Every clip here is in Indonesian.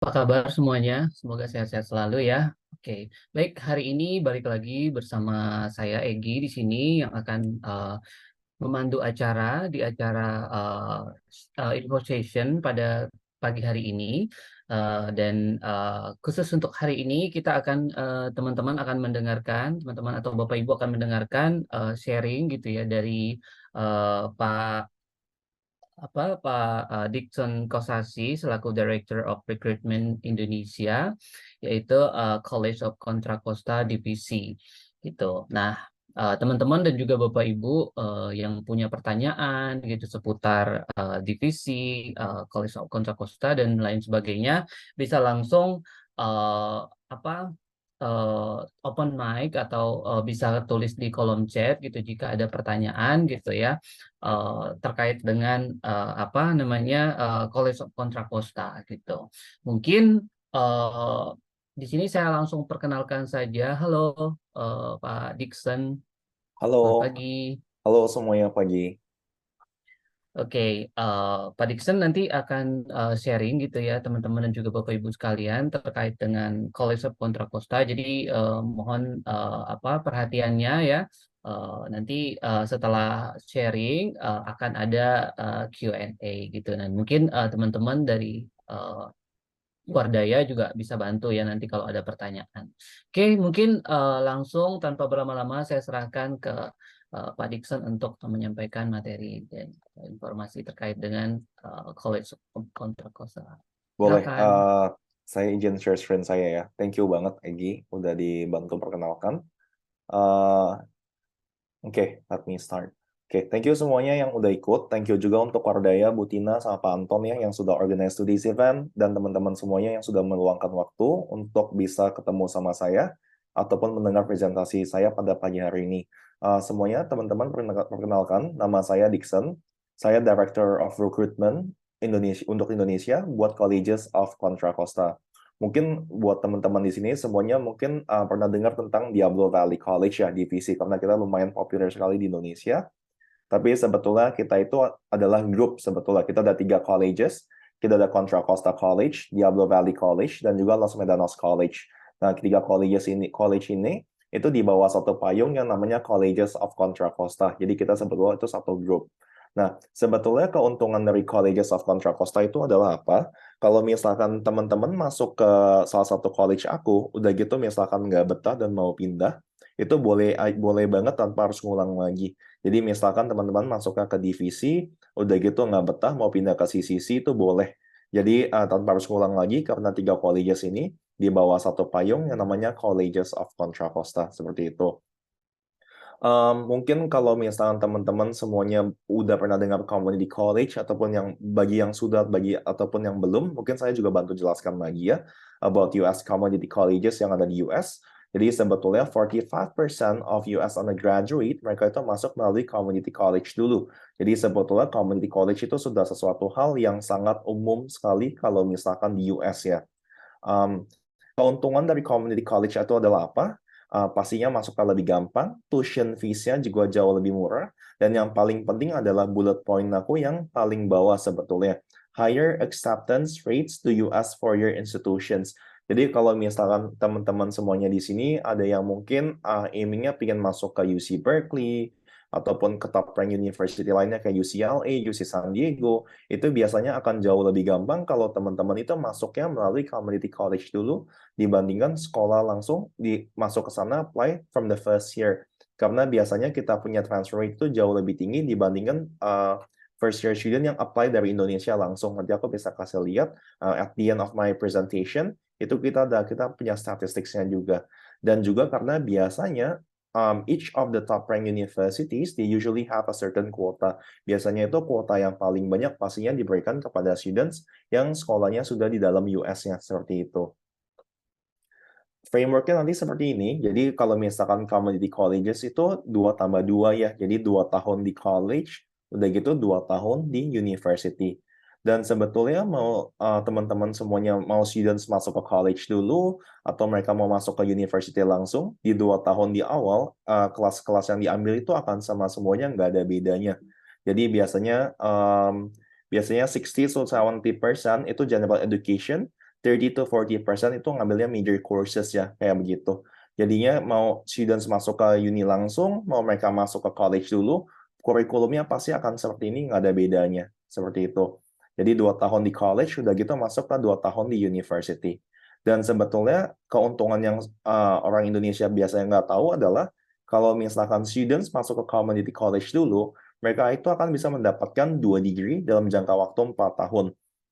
Apa kabar semuanya? Semoga sehat-sehat selalu ya. Oke, baik hari ini balik lagi bersama saya Egi di sini yang akan memandu acara di acara Info Session pada pagi hari ini. Dan khusus untuk hari ini kita akan teman-teman akan mendengarkan, teman-teman atau Bapak Ibu akan mendengarkan sharing gitu ya dari Pak Dickson Kosasi selaku Director of Recruitment Indonesia, yaitu College of Contra Costa Divisi gitu. Nah, teman-teman dan juga Bapak Ibu yang punya pertanyaan gitu seputar divisi College of Contra Costa dan lain sebagainya bisa langsung uh, apa open mic atau bisa tulis di kolom chat gitu jika ada pertanyaan gitu ya terkait dengan apa namanya College of Contra Costa gitu. Mungkin eh, di sini saya langsung perkenalkan saja. Halo Pak Dickson, Halo, selamat pagi. halo semuanya pagi. Oke, Pak Dixon nanti akan sharing gitu ya teman-teman dan juga Bapak Ibu sekalian terkait dengan College of Contra Costa. Jadi mohon apa perhatiannya ya. Nanti setelah sharing akan ada Q&A gitu. Dan mungkin teman-teman dari uh, Wardaya juga bisa bantu ya nanti kalau ada pertanyaan. Oke, mungkin langsung tanpa berlama-lama saya serahkan ke Pak Dixon untuk menyampaikan materi dan informasi terkait dengan College of Contra Costa. Boleh, Silakan. saya izin share screen saya ya. Thank you banget, Egi, udah dibantu perkenalkan. Uh, Oke, let me start. Oke, thank you semuanya yang udah ikut. Thank you juga untuk Wardaya, Butina, sama Pak Anton ya, yang sudah organize today's event, dan teman-teman semuanya yang sudah meluangkan waktu untuk bisa ketemu sama saya, ataupun mendengar presentasi saya pada pagi hari ini. Semuanya, teman-teman, perkenalkan, nama saya Dixon. Saya Director of Recruitment Indonesia untuk Indonesia buat Colleges of Contra Costa. Mungkin buat teman-teman di sini semuanya mungkin pernah dengar tentang Diablo Valley College ya, divisi, karena kita lumayan populer sekali di Indonesia. Tapi sebetulnya kita itu adalah grup sebetulnya. Kita ada 3 colleges. Kita ada Contra Costa College, Diablo Valley College, dan juga Los Medanos College. Nah, ketiga college ini itu di bawah satu payung yang namanya Colleges of Contra Costa. Jadi kita sebetulnya itu satu grup. Nah, sebetulnya keuntungan dari Colleges of Contra Costa itu adalah apa? Kalau misalkan teman-teman masuk ke salah satu college aku, udah gitu misalkan nggak betah dan mau pindah, itu boleh boleh banget tanpa harus ngulang lagi. Jadi misalkan teman-teman masuk ke divisi, udah gitu nggak betah mau pindah ke CCC itu boleh. Jadi tanpa harus ngulang lagi karena 3 colleges ini di bawah satu payung yang namanya Colleges of Contra Costa seperti itu. Mungkin kalau misalnya teman-teman semuanya udah pernah dengar community college ataupun yang bagi yang sudah bagi ataupun yang belum, mungkin saya juga bantu jelaskan lagi ya about US community colleges yang ada di US. Jadi sebetulnya 45% of US undergraduate mereka itu masuk melalui community college dulu. Jadi sebetulnya community college itu sudah sesuatu hal yang sangat umum sekali kalau misalkan di US ya. Um, Keuntungan dari community college itu adalah apa? Pastinya masuknya lebih gampang, tuition fees-nya juga jauh lebih murah, dan yang paling penting adalah bullet point aku yang paling bawah sebetulnya. Higher acceptance rates to US four-year institutions. Jadi kalau misalkan teman-teman semuanya di sini ada yang mungkin aiming-nya pengen masuk ke UC Berkeley, ataupun ke top rank university lainnya kayak UCLA, UC San Diego, itu biasanya akan jauh lebih gampang kalau teman-teman itu masuknya melalui community college dulu dibandingkan sekolah langsung masuk ke sana apply from the first year. Karena biasanya kita punya transfer rate itu jauh lebih tinggi dibandingkan first year student yang apply dari Indonesia langsung. Nanti aku bisa kasih lihat at the end of my presentation itu kita punya statisticsnya juga. Dan juga karena biasanya each of the top rank universities they usually have a certain quota. Biasanya itu kuota yang paling banyak pastinya diberikan kepada students yang sekolahnya sudah di dalam US-nya seperti itu. Frameworknya nanti seperti ini. Jadi kalau misalkan community colleges itu 2 tambah 2 ya. Jadi 2 tahun di college, udah gitu 2 tahun di university. Dan sebetulnya mau teman-teman semuanya mau students masuk ke college dulu atau mereka mau masuk ke university langsung di 2 tahun di awal kelas-kelas yang diambil itu akan sama semuanya nggak ada bedanya. Jadi biasanya 60 to 70% itu general education 30 to 40% itu ngambilnya major courses ya, kayak begitu. Jadinya mau students masuk ke uni langsung, mau mereka masuk ke college dulu, kurikulumnya pasti akan seperti ini, nggak ada bedanya. Seperti itu. Jadi 2 tahun di college, udah gitu masuk ke 2 tahun di university. Dan sebetulnya keuntungan yang orang Indonesia biasanya nggak tahu adalah kalau misalkan students masuk ke community college dulu, mereka itu akan bisa mendapatkan 2 degree dalam jangka waktu 4 tahun.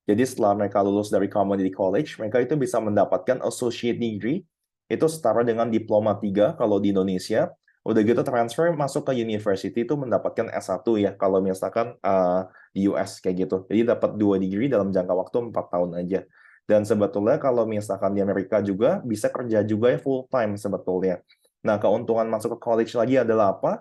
Jadi setelah mereka lulus dari community college, mereka itu bisa mendapatkan associate degree, itu setara dengan diploma 3 kalau di Indonesia. Udah gitu transfer masuk ke university itu mendapatkan S1 ya, kalau misalkan di US kayak gitu. Jadi dapat 2 degree dalam jangka waktu 4 tahun aja. Dan sebetulnya kalau misalkan di Amerika juga, bisa kerja juga ya full time sebetulnya. Nah, keuntungan masuk ke college lagi adalah apa?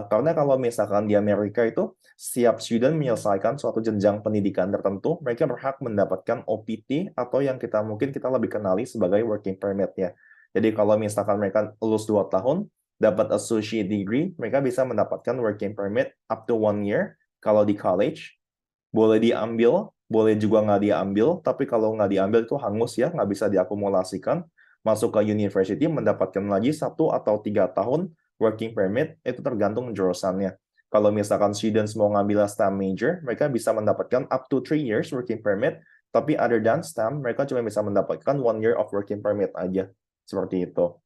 Karena kalau misalkan di Amerika itu, setiap student menyelesaikan suatu jenjang pendidikan tertentu, mereka berhak mendapatkan OPT atau yang mungkin kita lebih kenali sebagai working permit ya. Jadi kalau misalkan mereka lulus 2 tahun, dapat associate degree, mereka bisa mendapatkan working permit up to 1 year kalau di college. Boleh diambil, boleh juga nggak diambil, tapi kalau nggak diambil itu hangus ya, nggak bisa diakumulasikan. Masuk ke university mendapatkan lagi 1 atau 3 tahun working permit, itu tergantung jurusannya. Kalau misalkan students mau ngambil STEM major, mereka bisa mendapatkan up to 3 years working permit, tapi other than STEM, mereka cuma bisa mendapatkan 1 year of working permit aja. Seperti itu.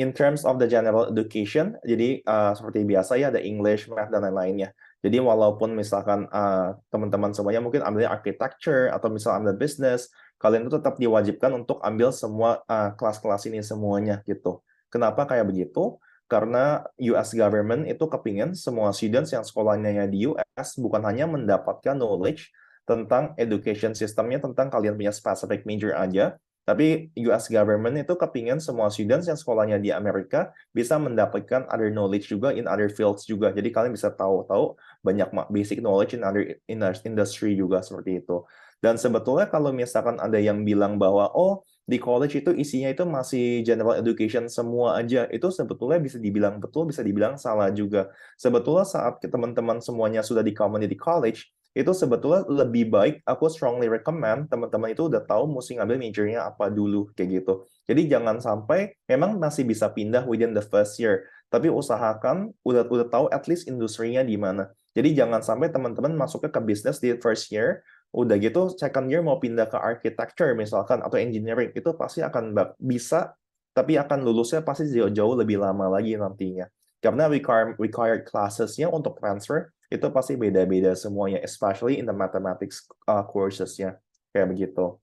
In terms of the general education, jadi seperti biasa ya, ada English, Math, dan lain-lainnya. Jadi walaupun misalkan teman-teman semuanya mungkin ambil architecture atau misalnya ambil business, kalian itu tetap diwajibkan untuk ambil semua kelas-kelas ini semuanya gitu. Kenapa kayak begitu? Karena US government itu kepingin semua students yang sekolahnya di US bukan hanya mendapatkan knowledge tentang education systemnya, tentang kalian punya specific major aja, tapi US government itu kepingin semua students yang sekolahnya di Amerika bisa mendapatkan other knowledge juga in other fields juga. Jadi kalian bisa tahu banyak basic knowledge in other industry juga seperti itu. Dan sebetulnya kalau misalkan ada yang bilang bahwa di college itu isinya itu masih general education semua aja, itu sebetulnya bisa dibilang betul, bisa dibilang salah juga. Sebetulnya saat teman-teman semuanya sudah di community college, itu sebetulnya lebih baik, aku strongly recommend teman-teman itu udah tahu mesti ngambil majornya apa dulu kayak gitu. Jadi jangan sampai memang masih bisa pindah within the first year, tapi usahakan udah tahu at least industrinya di mana. Jadi jangan sampai teman-teman masuknya ke bisnis di first year, udah gitu second year mau pindah ke architecture misalkan atau engineering, itu pasti akan bisa, tapi akan lulusnya pasti jauh-jauh lebih lama lagi nantinya. Karena required classes-nya untuk transfer itu pasti beda-beda semuanya, especially in the mathematics courses-nya. Kayak begitu.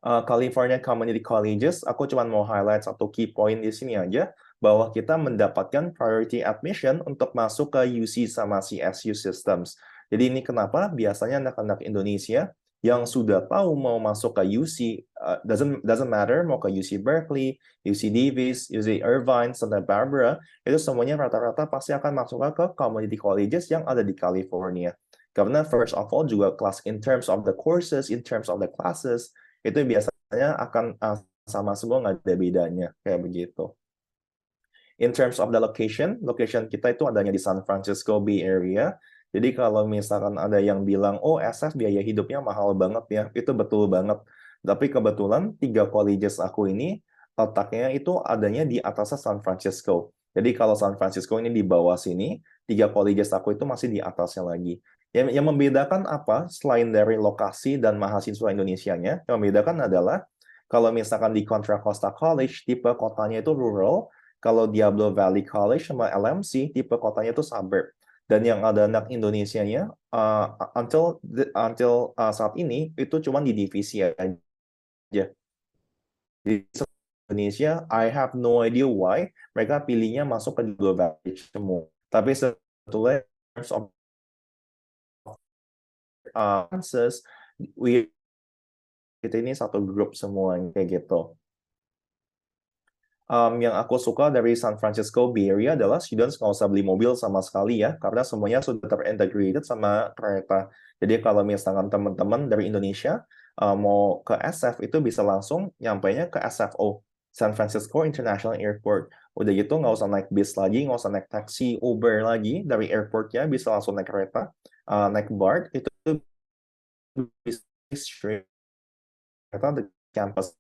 California Community Colleges, aku cuma mau highlight satu key point di sini aja, bahwa kita mendapatkan priority admission untuk masuk ke UC sama CSU systems. Jadi ini kenapa biasanya anak-anak Indonesia yang sudah tahu mau masuk ke UC, doesn't matter mau ke UC Berkeley, UC Davis, UC Irvine, Santa Barbara, itu semuanya rata-rata pasti akan masuk ke community colleges yang ada di California. Karena first of all juga kelas in terms of the courses, in terms of the classes, itu biasanya akan sama semua, nggak ada bedanya, kayak begitu. In terms of the location kita itu adanya di San Francisco Bay Area. Jadi kalau misalkan ada yang bilang, SF biaya hidupnya mahal banget ya, itu betul banget. Tapi kebetulan 3 colleges aku ini, letaknya itu adanya di atasnya San Francisco. Jadi kalau San Francisco ini di bawah sini, 3 colleges aku itu masih di atasnya lagi. Yang membedakan apa, selain dari lokasi dan mahasiswa Indonesianya, yang membedakan adalah, kalau misalkan di Contra Costa College, tipe kotanya itu rural, kalau Diablo Valley College sama LMC, tipe kotanya itu suburb. Dan yang ada anak Indonesianya, until saat ini, itu cuma di divisi aja. Di Indonesia, I have no idea why mereka pilihnya masuk ke Diablo Valley semua. Tapi sebetulnya, in terms of kita ini satu grup semuanya kayak gitu. Yang aku suka dari San Francisco Bay Area adalah students nggak usah beli mobil sama sekali ya, karena semuanya sudah terintegrated sama kereta. Jadi kalau misalkan teman-teman dari Indonesia mau ke SF, itu bisa langsung nyampainya ke SFO, San Francisco International Airport. Udah gitu nggak usah naik bis lagi, nggak usah naik taksi, Uber lagi, dari airportnya bisa langsung naik kereta, naik BART, itu bisa straight the campus.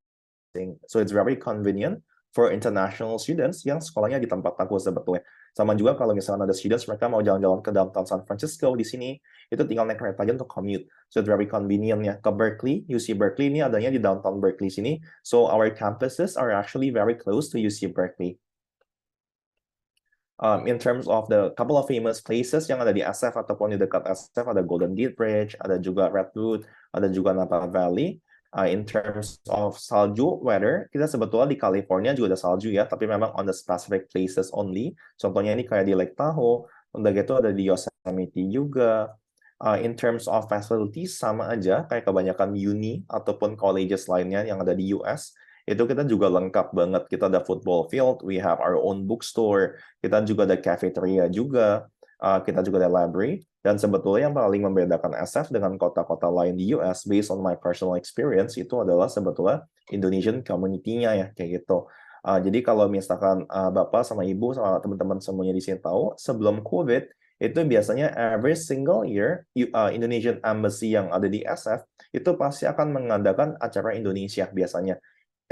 So it's very convenient for international students yang sekolahnya di tempat aku sebetulnya. Sama juga kalau misalnya ada students mereka mau jalan-jalan ke downtown San Francisco di sini, itu tinggal naik kereta aja untuk commute. So it's very convenient ya. Ke Berkeley, UC Berkeley ini adanya di downtown Berkeley sini. So our campuses are actually very close to UC Berkeley. In terms of the couple of famous places yang ada di SF ataupun di dekat SF, ada Golden Gate Bridge, ada juga Redwood, ada juga Napa Valley. In terms of salju weather, kita sebetulnya di California juga ada salju ya, tapi memang on the specific places only. Contohnya ini kayak di Lake Tahoe, udah gitu ada di Yosemite juga. In terms of facilities sama aja kayak kebanyakan uni ataupun colleges lainnya yang ada di US. Itu kita juga lengkap banget. Kita ada football field, we have our own bookstore, kita juga ada cafeteria juga, kita juga ada library. Dan sebetulnya yang paling membedakan SF dengan kota-kota lain di US, based on my personal experience, itu adalah sebetulnya Indonesian community-nya ya, kayak gitu. Jadi kalau misalkan Bapak sama Ibu sama teman-teman semuanya di sini tahu, sebelum COVID, itu biasanya every single year, Indonesian Embassy yang ada di SF, itu pasti akan mengadakan acara Indonesia biasanya.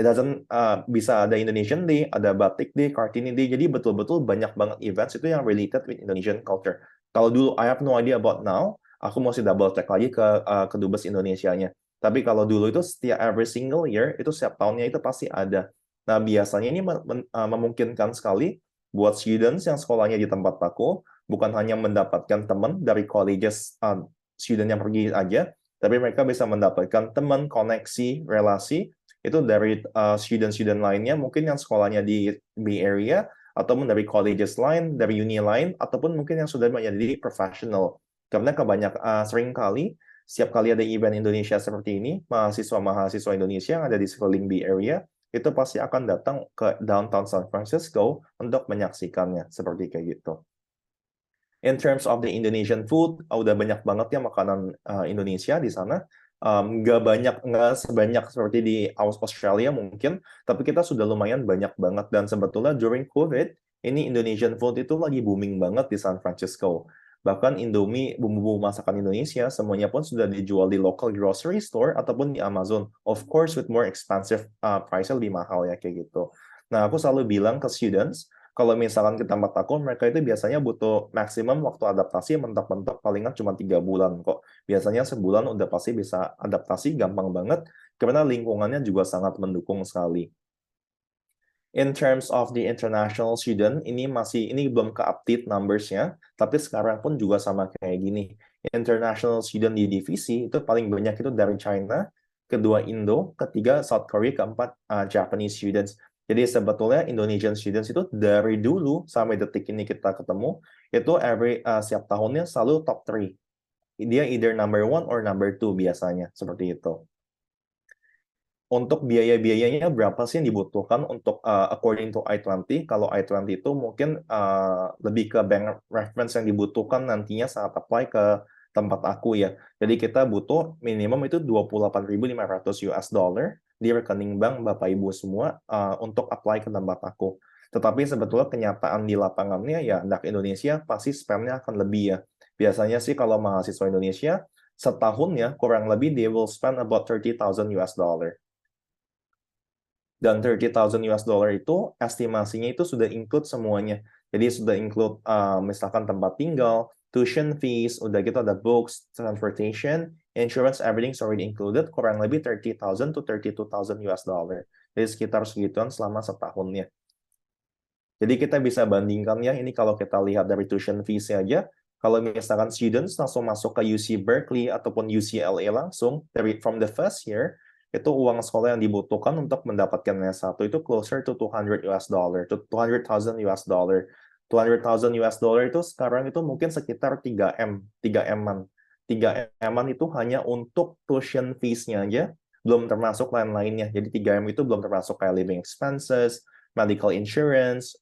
It doesn't bisa ada Indonesian Day, ada Batik Day, Kartini Day, jadi betul-betul banyak banget events itu yang related with Indonesian culture. Kalau dulu I have no idea about now, aku mesti double check lagi ke Dubes Indonesianya. Tapi kalau dulu itu setiap every single year itu setiap tahunnya itu pasti ada. Nah biasanya ini memungkinkan sekali buat students yang sekolahnya di tempat aku bukan hanya mendapatkan teman dari colleges student yang pergi aja, tapi mereka bisa mendapatkan teman, koneksi, relasi itu dari student-student lainnya mungkin yang sekolahnya di Bay Area ataupun dari colleges lain, dari uni lain, ataupun mungkin yang sudah menjadi professional. Karena sering kali, setiap kali ada event Indonesia seperti ini, mahasiswa-mahasiswa Indonesia yang ada di sekeliling Bay Area, itu pasti akan datang ke downtown San Francisco untuk menyaksikannya, seperti kayak gitu. In terms of the Indonesian food, udah banyak banget ya makanan Indonesia di sana. Nggak sebanyak seperti di Australia mungkin, tapi kita sudah lumayan banyak banget. Dan sebetulnya during COVID, ini Indonesian food itu lagi booming banget di San Francisco. Bahkan Indomie, bumbu-bumbu masakan Indonesia, semuanya pun sudah dijual di local grocery store ataupun di Amazon. Of course, with more expensive price-nya lebih mahal ya, kayak gitu. Nah, aku selalu bilang ke students, kalau misalkan ke tempat aku, mereka itu biasanya butuh maksimum waktu adaptasi mentok-mentok palingan cuma 3 bulan kok. Biasanya sebulan udah pasti bisa adaptasi gampang banget, karena lingkungannya juga sangat mendukung sekali. In terms of the international student, ini belum ke-update numbers-nya, tapi sekarang pun juga sama kayak gini. International student di divisi itu paling banyak itu dari China, kedua Indo, ketiga South Korea, keempat Japanese students. Jadi sebetulnya Indonesian students itu dari dulu sampai detik ini kita ketemu, itu setiap tahunnya selalu top 3. Dia either number 1 or number 2 biasanya, seperti itu. Untuk biaya-biayanya berapa sih yang dibutuhkan untuk according to I-20? Kalau I-20 itu mungkin lebih ke bank reference yang dibutuhkan nantinya saat apply ke tempat aku ya. Jadi kita butuh minimum itu 28.500 US dollar di rekening bank Bapak Ibu semua untuk apply ke tempat aku. Tetapi sebetulnya kenyataan di lapangannya ya anak Indonesia pasti spend-nya akan lebih ya. Biasanya sih kalau mahasiswa Indonesia setahunnya kurang lebih they will spend about 30,000 US dollar. Dan 30,000 US dollar itu estimasinya itu sudah include semuanya. Jadi sudah include misalkan tempat tinggal, tuition fees, udah gitu ada books, transportation, insurance, everything's already included, kurang lebih 30,000 to 32,000 US dollar. Jadi sekitar segituan selama setahunnya. Jadi kita bisa bandingkan ya, ini kalau kita lihat dari tuition fees aja, kalau misalkan students langsung masuk ke UC Berkeley ataupun UCLA langsung, from the first year, itu uang sekolah yang dibutuhkan untuk mendapatkan S1 itu closer to 200 US dollar, to 200,000 US dollar. 200,000 US dollar itu sekarang itu mungkin sekitar 3M, 3M-an. 3M-an itu hanya untuk tuition fees-nya aja, belum termasuk lain-lainnya. Jadi 3M itu belum termasuk kayak living expenses, medical insurance,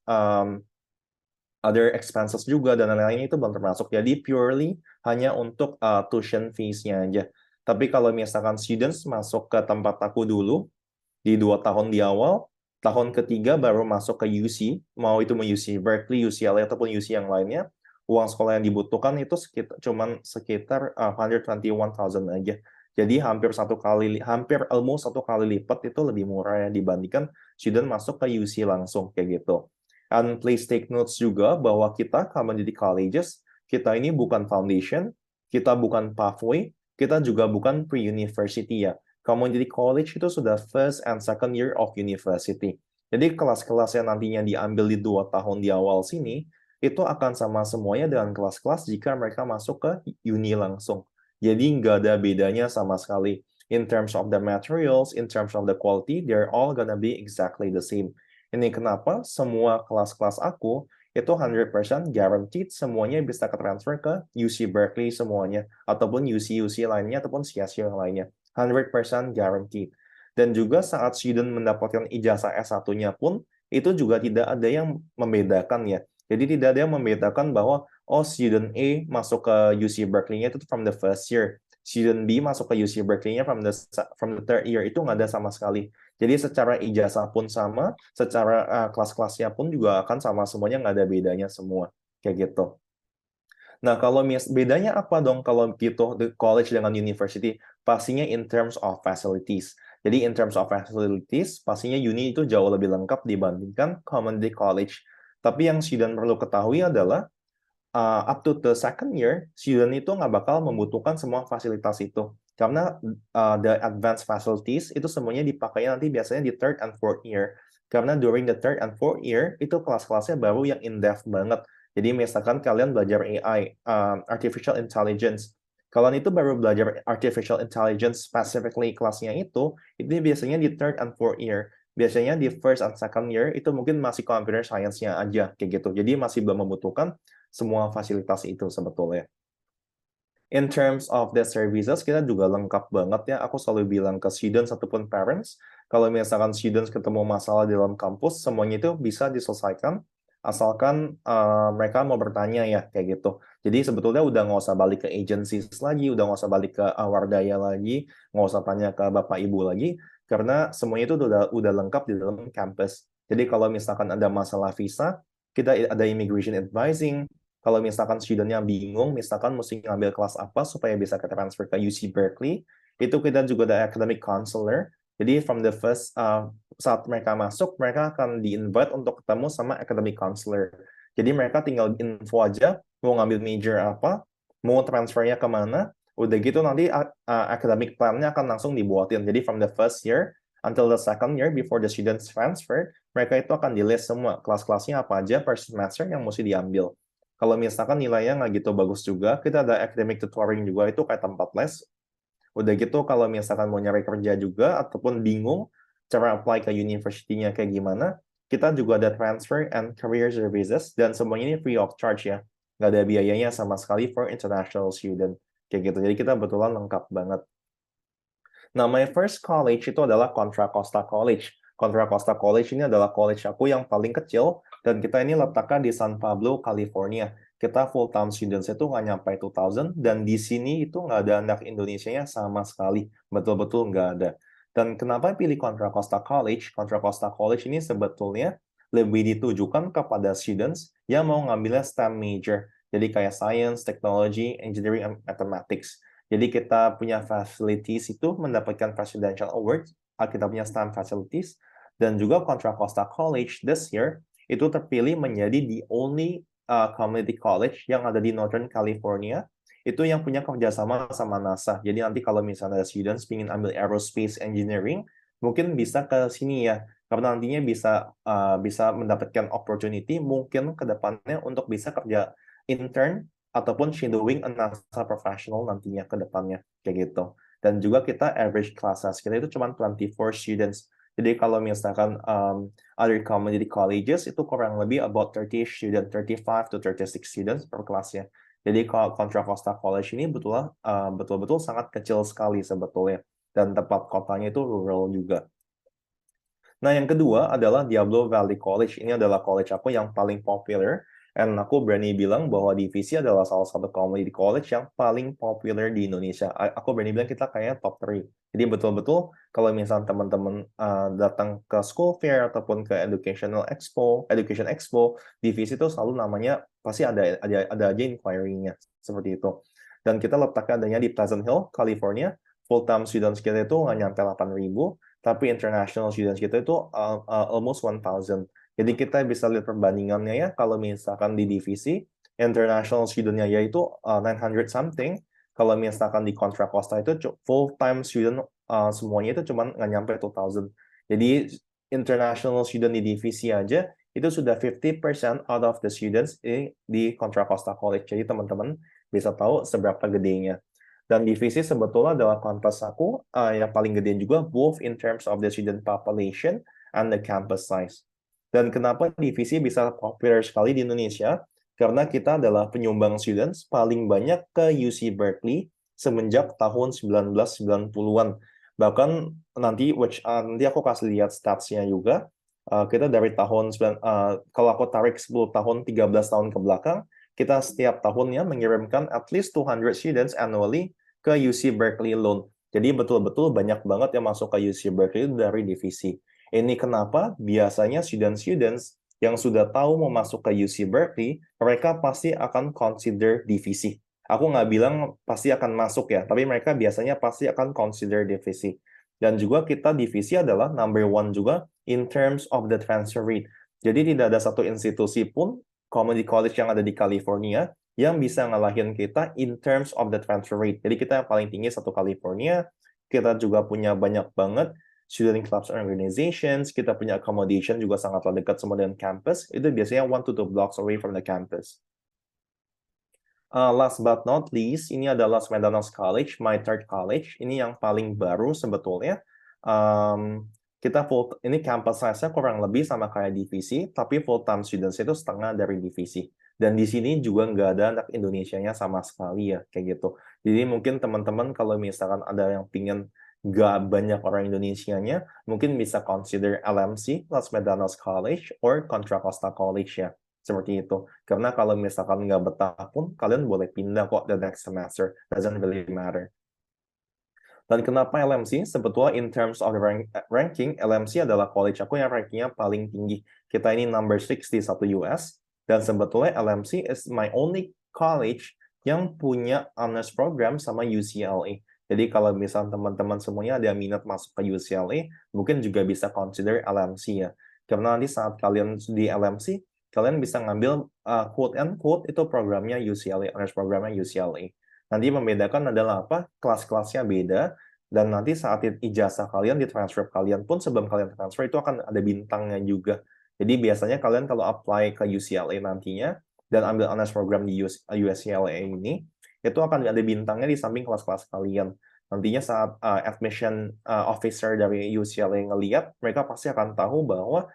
other expenses juga, dan lain-lainnya itu belum termasuk. Jadi purely hanya untuk tuition fees-nya aja. Tapi kalau misalkan students masuk ke tempat aku dulu, di 2 tahun di awal, tahun ketiga baru masuk ke UC, mau itu UC Berkeley, UCLA, ataupun UC yang lainnya, uang sekolah yang dibutuhkan itu sekitar 121,000 aja. Jadi hampir almost 1 kali lipat itu lebih murah ya dibandingkan student masuk ke UC langsung kayak gitu. And please take notes juga bahwa kita community colleges, kita ini bukan foundation, kita bukan pathway, kita juga bukan pre-university ya. Community college itu sudah first and second year of university. Jadi kelas-kelas yang nantinya diambil di 2 tahun di awal sini, itu akan sama semuanya dengan kelas-kelas jika mereka masuk ke uni langsung. Jadi nggak ada bedanya sama sekali. In terms of the materials, in terms of the quality, they're all gonna be exactly the same. Ini kenapa semua kelas-kelas aku itu 100% guaranteed semuanya bisa ke-transfer ke UC Berkeley semuanya, ataupun UC-UC lainnya, ataupun CSU lainnya. 100% guaranteed. Dan juga saat student mendapatkan ijazah S1-nya pun, itu juga tidak ada yang membedakan ya. Jadi tidak ada yang membedakan bahwa, oh student A masuk ke UC Berkeley-nya itu from the first year. Student B masuk ke UC Berkeley-nya from the third year. Itu nggak ada sama sekali. Jadi secara ijazah pun sama, secara kelas-kelasnya pun juga akan sama semuanya, nggak ada bedanya semua. Kayak gitu. Nah, kalau bedanya apa dong kalau gitu the college dengan university? Pastinya in terms of facilities. Jadi in terms of facilities, pastinya uni itu jauh lebih lengkap dibandingkan community college. Tapi yang student perlu ketahui adalah up to the second year, student itu nggak bakal membutuhkan semua fasilitas itu. Karena the advanced facilities itu semuanya dipakai nanti biasanya di third and fourth year. Karena during the third and fourth year, itu kelas-kelasnya baru yang in-depth banget. Jadi misalkan kalian belajar AI, Artificial Intelligence. Kalian itu baru belajar Artificial Intelligence specifically kelasnya itu biasanya di third and fourth year. Biasanya di first and second year itu mungkin masih computer science-nya aja, kayak gitu. Jadi masih belum membutuhkan semua fasilitas itu sebetulnya. In terms of the services, kita juga lengkap banget ya. Aku selalu bilang ke students ataupun parents, kalau misalkan students ketemu masalah di dalam kampus, semuanya itu bisa diselesaikan, asalkan mereka mau bertanya ya, kayak gitu. Jadi sebetulnya udah nggak usah balik ke agencies lagi, udah nggak usah balik ke Awardaya lagi, nggak usah tanya ke Bapak Ibu lagi, karena semuanya itu udah lengkap di dalam campus. Jadi kalau misalkan ada masalah visa, kita ada immigration advising. Kalau misalkan studentnya bingung, misalkan mesti ngambil kelas apa supaya bisa ke transfer ke UC Berkeley, itu kita juga ada academic counselor. Jadi from the first saat mereka masuk, mereka akan di-invite untuk ketemu sama academic counselor. Jadi mereka tinggal info aja, mau ngambil major apa, mau transfernya kemana, udah gitu nanti academic plan-nya akan langsung dibuatin. Jadi from the first year until the second year before the students transfer, mereka itu akan di-list semua kelas-kelasnya apa aja per semester yang mesti diambil. Kalau misalkan nilainya nggak gitu bagus juga, kita ada academic tutoring juga, itu kayak tempat les. Udah gitu kalau misalkan mau nyari kerja juga, ataupun bingung cara apply ke university-nya kayak gimana, kita juga ada transfer and career services, dan semuanya ini free of charge ya. Nggak ada biayanya sama sekali for international student. Kayak gitu, jadi kita betulan lengkap banget. Nah, my first college itu adalah Contra Costa College. Contra Costa College ini adalah college aku yang paling kecil, dan kita ini letaknya di San Pablo, California. Kita full-time students itu nggak nyampe 2,000, dan di sini itu nggak ada anak Indonesianya sama sekali. Betul-betul nggak ada. Dan kenapa pilih Contra Costa College? Contra Costa College ini sebetulnya lebih ditujukan kepada students yang mau ngambilnya STEM major. Jadi kayak science, technology, engineering, and mathematics. Jadi kita punya facilities itu mendapatkan presidential award, kita punya STEM facilities, dan juga Contra Costa College this year itu terpilih menjadi the only community college yang ada di Northern California, itu yang punya kerjasama sama NASA. Jadi nanti kalau misalnya ada students ingin ambil aerospace engineering, mungkin bisa ke sini ya, karena nantinya bisa mendapatkan opportunity mungkin ke depannya untuk bisa kerja intern ataupun shadowing a NASA professional nantinya ke depannya, kayak gitu. Dan juga kita average classes kita itu cuma 24 students. Jadi kalau misalkan other community colleges itu kurang lebih about 30 students, 35 to 36 students per kelasnya. Jadi kalau Contra Costa College ini betul-betul sangat kecil sekali sebetulnya. Dan tempat kotanya itu rural juga. Nah, yang kedua adalah Diablo Valley College. Ini adalah college aku yang paling popular. Dan aku berani bilang bahwa divisi adalah salah satu community college yang paling populer di Indonesia. Aku berani bilang kita kayaknya top 3. Jadi betul-betul kalau misalnya teman-teman datang ke school fair ataupun ke education expo, divisi itu selalu namanya pasti ada aja inquiry-nya seperti itu. Dan kita letaknya adanya di Pleasant Hill, California. full-time students kita itu nggak nyampe 8.000, tapi international students kita itu almost 1,000. Jadi kita bisa lihat perbandingannya ya, kalau misalkan di divisi, international student-nya yaitu 900 something, kalau misalkan di Contra Costa itu full-time student semuanya itu cuma nggak nyampe 2,000. Jadi international student di divisi aja, itu sudah 50% out of the students di Contra Costa College. Jadi teman-teman bisa tahu seberapa gedenya. Dan divisi sebetulnya adalah kampus aku yang paling gede juga, both in terms of the student population and the campus size. Dan kenapa divisi bisa populer sekali di Indonesia? Karena kita adalah penyumbang students paling banyak ke UC Berkeley semenjak tahun 1990-an. Bahkan nanti aku kasih lihat stats-nya juga. Kita dari tahun, kalau aku tarik 10 tahun, 13 tahun ke belakang, kita setiap tahunnya mengirimkan at least 200 students annually ke UC Berkeley alone. Jadi betul-betul banyak banget yang masuk ke UC Berkeley dari divisi. Ini kenapa biasanya students yang sudah tahu mau masuk ke UC Berkeley, mereka pasti akan consider divisi. Aku nggak bilang pasti akan masuk ya, tapi mereka biasanya pasti akan consider divisi. Dan juga kita divisi adalah number one juga in terms of the transfer rate. Jadi tidak ada satu institusi pun community college yang ada di California yang bisa ngalahin kita in terms of the transfer rate. Jadi kita yang paling tinggi satu California, kita juga punya banyak banget student clubs and organizations, kita punya accommodation juga sangatlah dekat sama dengan campus, itu biasanya 1 to 2 blocks away from the campus. Last but not least, ini adalah Los Medanos College, my third college. Ini yang paling baru sebetulnya. Ini campus size-nya kurang lebih sama kayak divisi, tapi full-time students itu setengah dari divisi. Dan di sini juga nggak ada anak Indonesianya sama sekali ya, kayak gitu. Jadi mungkin teman-teman kalau misalkan ada yang pingin nggak banyak orang Indonesianya, mungkin bisa consider LMC, Los Medanos College, or Contra Costa College ya. Seperti itu. Karena kalau misalkan nggak betah pun, kalian boleh pindah kok the next semester. Doesn't really matter. Dan kenapa LMC? Sebetulnya in terms of the ranking, LMC adalah college aku yang rankingnya paling tinggi. Kita ini number 61 US. Dan sebetulnya LMC is my only college yang punya honors program sama UCLA. Jadi kalau misalnya teman-teman semuanya ada minat masuk ke UCLA, mungkin juga bisa consider LMC ya. Karena nanti saat kalian di LMC, kalian bisa ngambil quote and quote itu programnya UCLA, honors programnya UCLA. Nanti membedakan adalah apa? Kelas-kelasnya beda, dan nanti saat ijazah kalian, di transcript kalian pun sebelum kalian transfer itu akan ada bintangnya juga. Jadi biasanya kalian kalau apply ke UCLA nantinya, dan ambil honors program di UCLA ini, itu akan ada bintangnya di samping kelas-kelas kalian. Nantinya saat admission officer dari UCLA ngeliat, mereka pasti akan tahu bahwa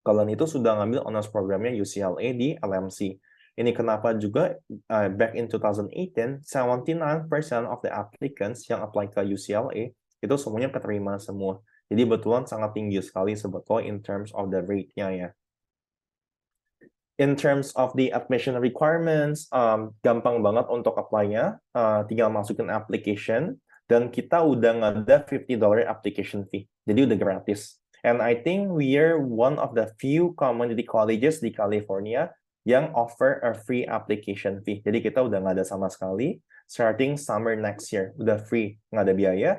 kalian itu sudah ngambil honors programnya UCLA di LMC. Ini kenapa juga back in 2018, 79% of the applicants yang apply ke UCLA itu semuanya keterima semua. Jadi betulan sangat tinggi sekali sebetulnya in terms of the rate-nya ya. In terms of the admission requirements, gampang banget untuk apply-nya. Tinggal masukin application, dan kita udah ada $50 application fee. Jadi udah gratis. And I think we are one of the few community colleges di California yang offer a free application fee. Jadi kita udah nggak ada sama sekali. Starting summer next year, udah free, nggak ada biaya.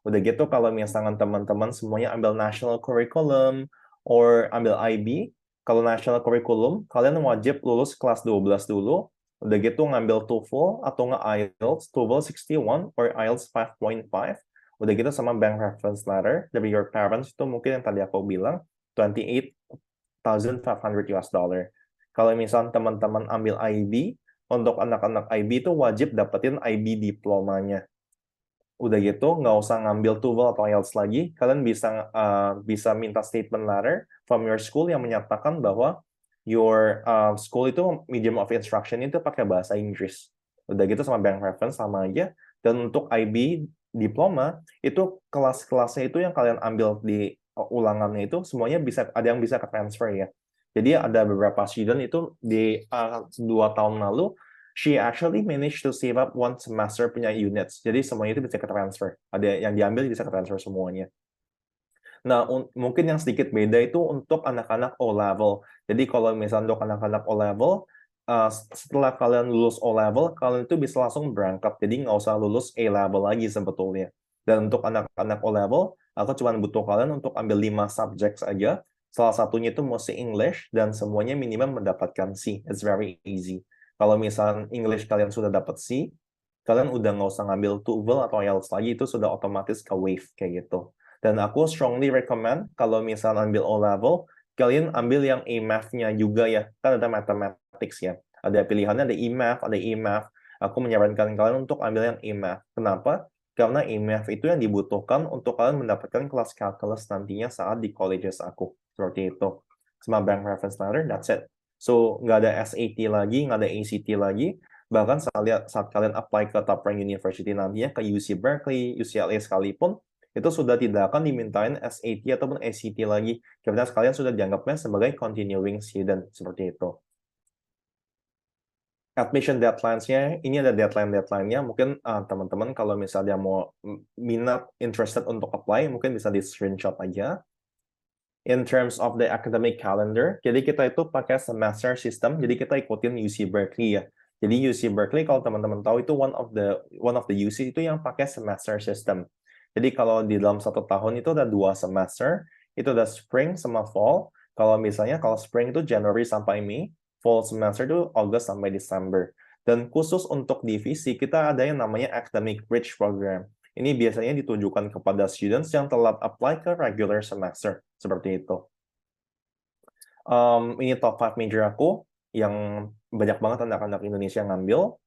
Udah gitu kalau misalkan teman-teman semuanya ambil national curriculum or ambil IB, kalau national curriculum, kalian wajib lulus kelas 12 dulu. Udah gitu ngambil TOEFL atau nggak IELTS, TOEFL 61 or IELTS 5.5. Udah gitu sama bank reference letter dari your parents, itu mungkin yang tadi aku bilang, $28,500. Kalau misalnya teman-teman ambil IB, untuk anak-anak IB itu wajib dapetin IB diplomanya. Udah gitu, nggak usah ngambil TOEFL atau IELTS lagi, kalian bisa minta statement letter from your school yang menyatakan bahwa your school itu medium of instruction itu pakai bahasa Inggris. Udah gitu sama bank reference sama aja. Dan untuk IB diploma, itu kelas-kelasnya itu yang kalian ambil di ulangannya itu semuanya ada yang bisa ke transfer ya. Jadi ada beberapa student itu di 2 tahun lalu, she actually managed to save up 1 semester punya units. Jadi semuanya itu bisa ke transfer. Ada yang diambil bisa ke transfer semuanya. Nah, mungkin yang sedikit beda itu untuk anak-anak O-level. Jadi kalau misalnya untuk anak-anak O-level, setelah kalian lulus O-level, kalian itu bisa langsung berangkat. Jadi nggak usah lulus A-level lagi sebetulnya. Dan untuk anak-anak O-level, aku cuma butuh kalian untuk ambil 5 subject aja. Salah satunya itu mostly English, dan semuanya minimum mendapatkan C. It's very easy. Kalau misalnya English kalian sudah dapat C, kalian udah nggak usah ngambil TOEFL atau IELTS lagi, itu sudah otomatis ke WAVE kayak gitu. Dan aku strongly recommend kalau misalnya ambil O-level, kalian ambil yang E-Math-nya juga ya. Kan ada mathematics ya. Ada pilihannya, ada E-Math, ada E-Math. Aku menyarankan kalian untuk ambil yang E-Math. Kenapa? Karena E-Math itu yang dibutuhkan untuk kalian mendapatkan kelas calculus nantinya saat di colleges aku. Seperti itu. Sama bank reference letter, that's it. So, nggak ada SAT lagi, nggak ada ACT lagi. Bahkan saat kalian apply ke top rank university nantinya, ke UC Berkeley, UCLA sekalipun, itu sudah tidak akan dimintain SAT ataupun ACT lagi. Karena kalian sudah dianggapnya sebagai continuing student. Seperti itu. Admission deadlines-nya, ini ada deadline-nya. Mungkin teman-teman kalau misalnya mau minat, interested untuk apply, mungkin bisa di-screenshot aja. In terms of the academic calendar, jadi kita itu pakai semester system, jadi kita ikutin UC Berkeley ya. Jadi UC Berkeley kalau teman-teman tahu itu one of the UC itu yang pakai semester system. Jadi kalau di dalam 1 tahun itu ada 2 semester, itu ada spring sama fall. Kalau spring itu Januari sampai Mei, fall semester itu August sampai Desember. Dan khusus untuk divisi, kita ada yang namanya Academic Bridge Program. Ini biasanya ditujukan kepada students yang telah apply ke regular semester. Seperti itu. Ini top 5 major aku, yang banyak banget anak-anak Indonesia ngambil.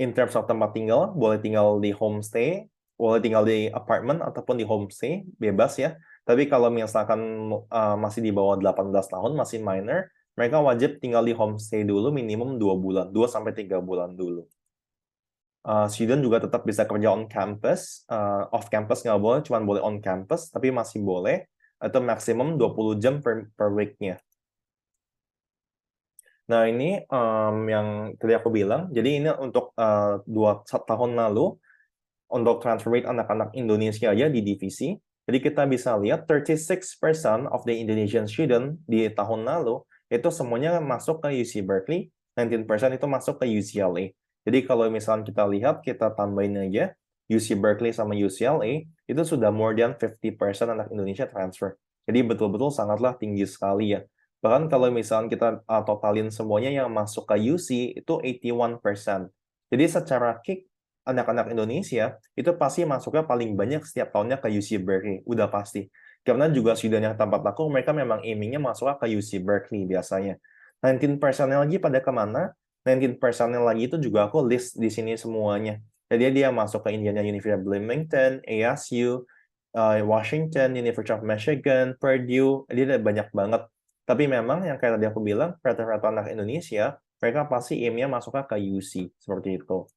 In terms of tempat tinggal, boleh tinggal di homestay, boleh tinggal di apartment ataupun di homestay, bebas ya. Tapi kalau misalkan masih di bawah 18 tahun, masih minor, mereka wajib tinggal di homestay dulu minimum 2 bulan, 2-3 bulan dulu. Student juga tetap bisa kerja on campus, off campus nggak boleh, cuma boleh on campus, tapi masih boleh, atau maksimum 20 jam per week-nya. Nah, ini yang tadi aku bilang, jadi ini untuk 2 tahun lalu, untuk transfer rate anak-anak Indonesia aja di divisi, jadi kita bisa lihat 36% of the Indonesian student di tahun lalu, itu semuanya masuk ke UC Berkeley, 19% itu masuk ke UCLA. Jadi kalau misalnya kita lihat, kita tambahin aja, UC Berkeley sama UCLA, itu sudah more than 50% anak Indonesia transfer. Jadi betul-betul sangatlah tinggi sekali ya. Bahkan kalau misalnya kita totalin semuanya yang masuk ke UC, itu 81%. Jadi secara kick, anak-anak Indonesia itu pasti masuknya paling banyak setiap tahunnya ke UC Berkeley, udah pasti. Karena juga student yang tempat aku, mereka memang aimingnya masuknya ke UC Berkeley biasanya. 19%-nya lagi pada kemana? 19%-nya lagi itu juga aku list di sini semuanya. Jadi dia masuk ke Indiana University of Bloomington, ASU, Washington, University of Michigan, Purdue, jadi ada banyak banget. Tapi memang yang kayak tadi aku bilang, rata-rata anak Indonesia, mereka pasti aim-nya masuknya ke UC, seperti itu.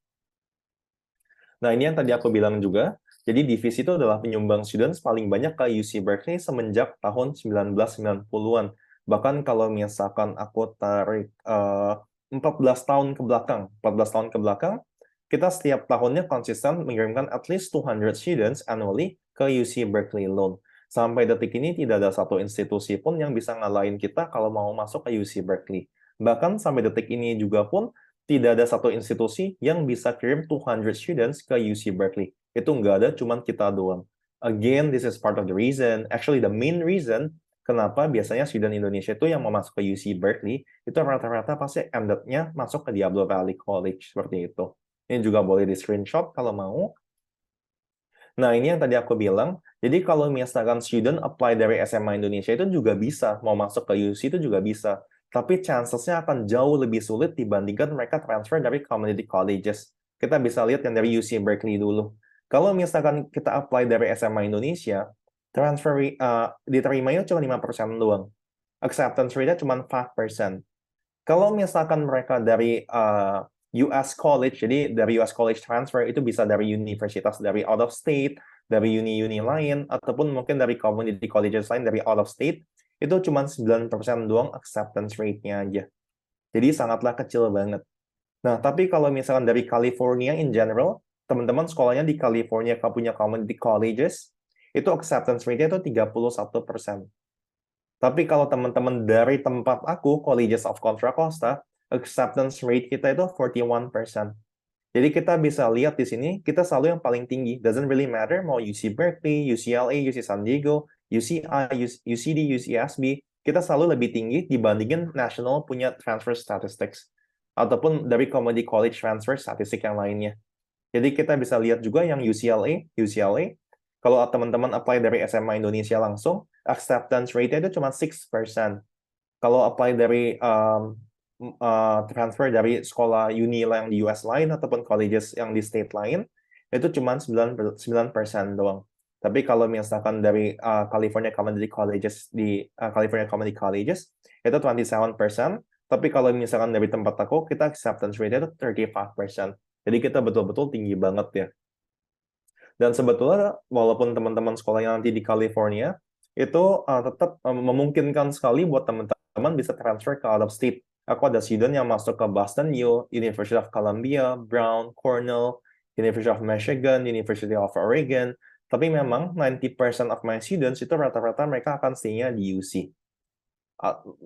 Nah, ini yang tadi aku bilang juga, jadi divisi itu adalah penyumbang students paling banyak ke UC Berkeley semenjak tahun 1990-an. Bahkan kalau misalkan aku tarik 14 tahun ke belakang, kita setiap tahunnya konsisten mengirimkan at least 200 students annually ke UC Berkeley alone. Sampai detik ini tidak ada satu institusi pun yang bisa ngalahin kita kalau mau masuk ke UC Berkeley. Bahkan sampai detik ini juga pun tidak ada satu institusi yang bisa kirim 200 students ke UC Berkeley. Itu nggak ada, cuman kita doang. Again, this is part of the reason, actually the main reason, kenapa biasanya student Indonesia itu yang mau masuk ke UC Berkeley, itu rata-rata pasti ended-nya masuk ke Diablo Valley College, seperti itu. Ini juga boleh di screenshot kalau mau. Nah, ini yang tadi aku bilang, jadi kalau misalkan student apply dari SMA Indonesia itu juga bisa, mau masuk ke UC itu juga bisa. Tapi chances-nya akan jauh lebih sulit dibandingkan mereka transfer dari community colleges. Kita bisa lihat yang dari UC Berkeley dulu. Kalau misalkan kita apply dari SMA Indonesia, diterimanya cuma 5% doang. Acceptance rate-nya cuma 5%. Kalau misalkan mereka dari US College, jadi dari US College transfer itu bisa dari universitas dari out of state, dari uni-uni lain, ataupun mungkin dari community colleges lain dari out of state, itu cuma 9% doang acceptance rate-nya aja. Jadi sangatlah kecil banget. Nah, tapi kalau misalkan dari California in general, teman-teman sekolahnya di California punya community colleges, itu acceptance rate-nya itu 31%. Tapi kalau teman-teman dari tempat aku, Colleges of Contra Costa, acceptance rate kita itu 41%. Jadi kita bisa lihat di sini, kita selalu yang paling tinggi. Doesn't really matter mau UC Berkeley, UCLA, UC San Diego, UCI, UCD, UCSB, kita selalu lebih tinggi dibandingin national punya transfer statistics. Ataupun dari community college transfer statistik yang lainnya. Jadi kita bisa lihat juga yang UCLA, kalau teman-teman apply dari SMA Indonesia langsung, acceptance rate-nya itu cuma 6%. Kalau apply dari transfer dari sekolah uni yang di US lain ataupun colleges yang di state lain, itu cuma 9% doang. Tapi kalau misalkan dari California Community Colleges California Community Colleges itu 27%. Tapi kalau misalkan dari tempat aku, kita acceptance rate itu 35%. Jadi kita betul-betul tinggi banget ya. Dan sebetulnya walaupun teman-teman sekolah yang nanti di California itu tetap memungkinkan sekali buat teman-teman bisa transfer ke out of state. Aku ada student yang masuk ke Boston U, University of Columbia, Brown, Cornell, University of Michigan, University of Oregon. Tapi memang 90% of my students itu rata-rata mereka akan stay-nya di UC.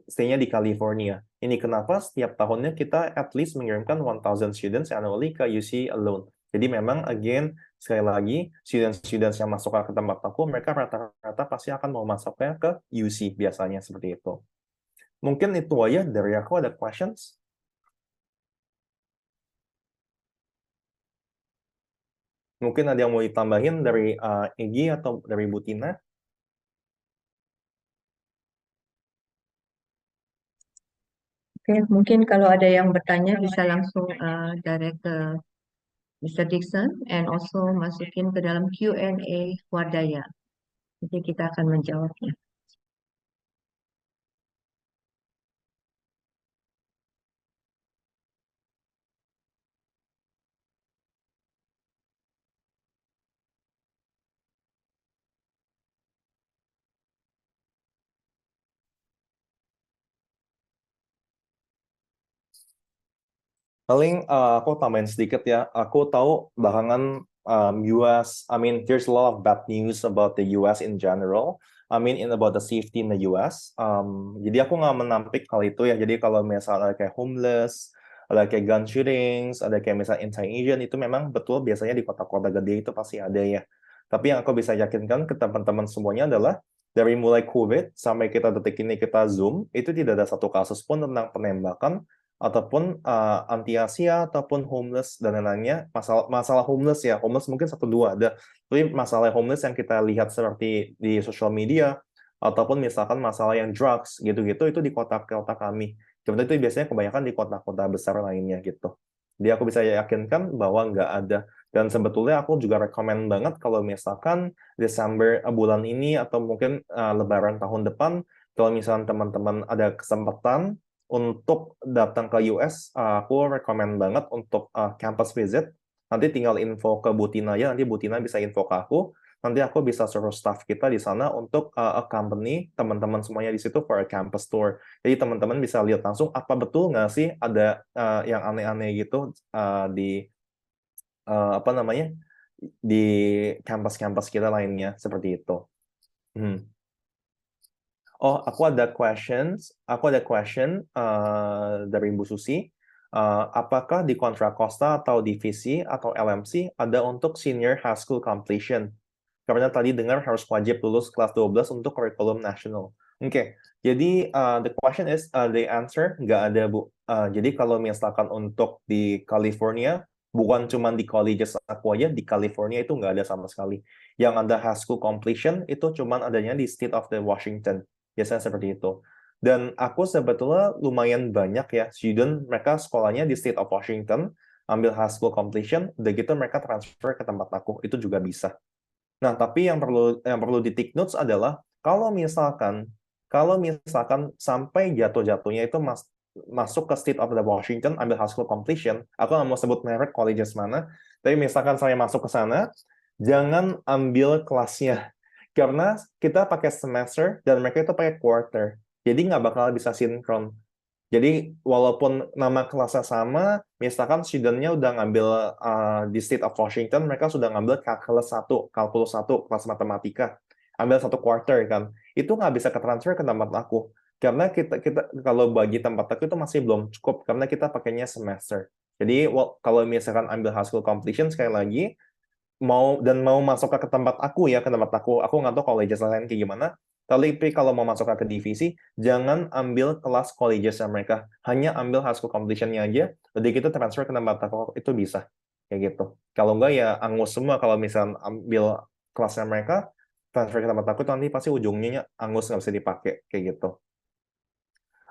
Stay-nya di California. Ini kenapa setiap tahunnya kita at least mengirimkan 1,000 students annually ke UC alone. Jadi memang again sekali lagi students yang masuk ke tempat aku mereka rata-rata pasti akan mau masuknya ke UC biasanya seperti itu. Mungkin itu aja dari aku. Ada questions? Mungkin ada yang mau ditambahin dari Egy atau dari Bu Tina? Oke, mungkin kalau ada yang bertanya bisa langsung direct ke Mr. Dixon and also masukin ke dalam Q&A Wardaya. Nanti kita akan menjawabnya. Paling aku tambahin sedikit ya. Aku tahu belakangan US, I mean, there's a lot of bad news about the US in general. I mean, about the safety in the US. Jadi aku nggak menampik hal itu ya. Jadi kalau misalnya kayak homeless, ada kayak gun shootings, ada kayak misalnya anti-Asian, itu memang betul biasanya di kota-kota gede itu pasti ada ya. Tapi yang aku bisa yakinkan ke teman-teman semuanya adalah dari mulai COVID sampai kita detik ini kita Zoom, itu tidak ada satu kasus pun tentang penembakan ataupun anti-Asia ataupun homeless dan lain-lainnya. Masalah homeless ya, homeless mungkin 1-2 ada, tapi masalah homeless yang kita lihat seperti di social media ataupun misalkan masalah yang drugs gitu-gitu itu di kota-kota kami. Sebenarnya itu biasanya kebanyakan di kota-kota besar lainnya gitu. Jadi aku bisa yakinkan bahwa nggak ada. Dan sebetulnya aku juga rekomen banget kalau misalkan Desember bulan ini atau mungkin Lebaran tahun depan, kalau misalkan teman-teman ada kesempatan untuk datang ke US, aku rekomen banget untuk campus visit. Nanti tinggal info ke Bu Tina ya, nanti Bu Tina bisa info ke aku. Nanti aku bisa suruh staff kita di sana untuk accompany teman-teman semuanya di situ for a campus tour. Jadi teman-teman bisa lihat langsung apa betul nggak sih ada yang aneh-aneh gitu di apa namanya di campus-campus kita lainnya seperti itu. Oh, aku ada question dari Bu Susi. Apakah di Contra Costa atau divisi atau LMC ada untuk senior high school completion? Karena tadi dengar harus wajib lulus kelas 12 untuk kurikulum nasional. Oke, jadi the question is, the answer nggak ada, Bu. Jadi kalau misalkan untuk di California, bukan cuma di colleges aku aja, di California itu nggak ada sama sekali. Yang ada high school completion itu cuma adanya di state of the Washington. Biasanya seperti itu. Dan aku sebetulnya lumayan banyak ya student mereka sekolahnya di state of Washington, ambil high school completion, udah gitu mereka transfer ke tempat aku, itu juga bisa. Nah, tapi yang perlu di take notes adalah kalau misalkan sampai jatuh-jatuhnya itu masuk ke state of the Washington, ambil high school completion, aku nggak mau sebut merek colleges mana, tapi misalkan saya masuk ke sana, jangan ambil kelasnya. Karena kita pakai semester dan mereka itu pakai quarter. Jadi nggak bakal bisa sinkron. Jadi walaupun nama kelasnya sama, misalkan student-nya udah ngambil di State of Washington, mereka sudah ngambil kalkulus 1, kelas matematika, ambil 1 quarter kan, itu nggak bisa ke transfer ke tempat aku. Karena kita kalau bagi tempat aku itu masih belum cukup karena kita pakainya semester. Jadi kalau misalkan ambil high school completion sekali lagi mau masuk ke tempat aku ya, ke tempat aku nggak tahu colleges lain kayak gimana. Tapi kalau mau masuk ke divisi, jangan ambil kelas colleges mereka, hanya ambil high school completion-nya aja. Jadi kita transfer ke tempat aku itu bisa kayak gitu. Kalau enggak ya angus semua kalau misalnya ambil kelasnya mereka, transfer ke tempat aku itu nanti pasti ujungnya angus nggak bisa dipakai kayak gitu.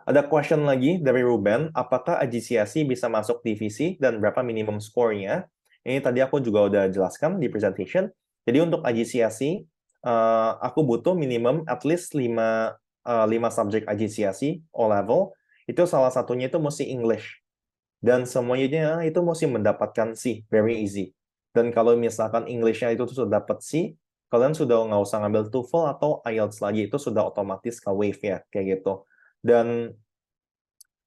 Ada question lagi dari Ruben, apakah AGCSE bisa masuk divisi dan berapa minimum score-nya? Ini tadi aku juga udah jelaskan di presentation. Jadi untuk AGCSE, aku butuh minimum at least 5 subjek AGCSE O-level. Itu salah satunya itu mesti English. Dan semuanya itu mesti mendapatkan C, very easy. Dan kalau misalkan English-nya itu sudah dapat C, kalian sudah nggak usah ngambil TOEFL atau IELTS lagi, itu sudah otomatis ke WAVE ya, kayak gitu. Dan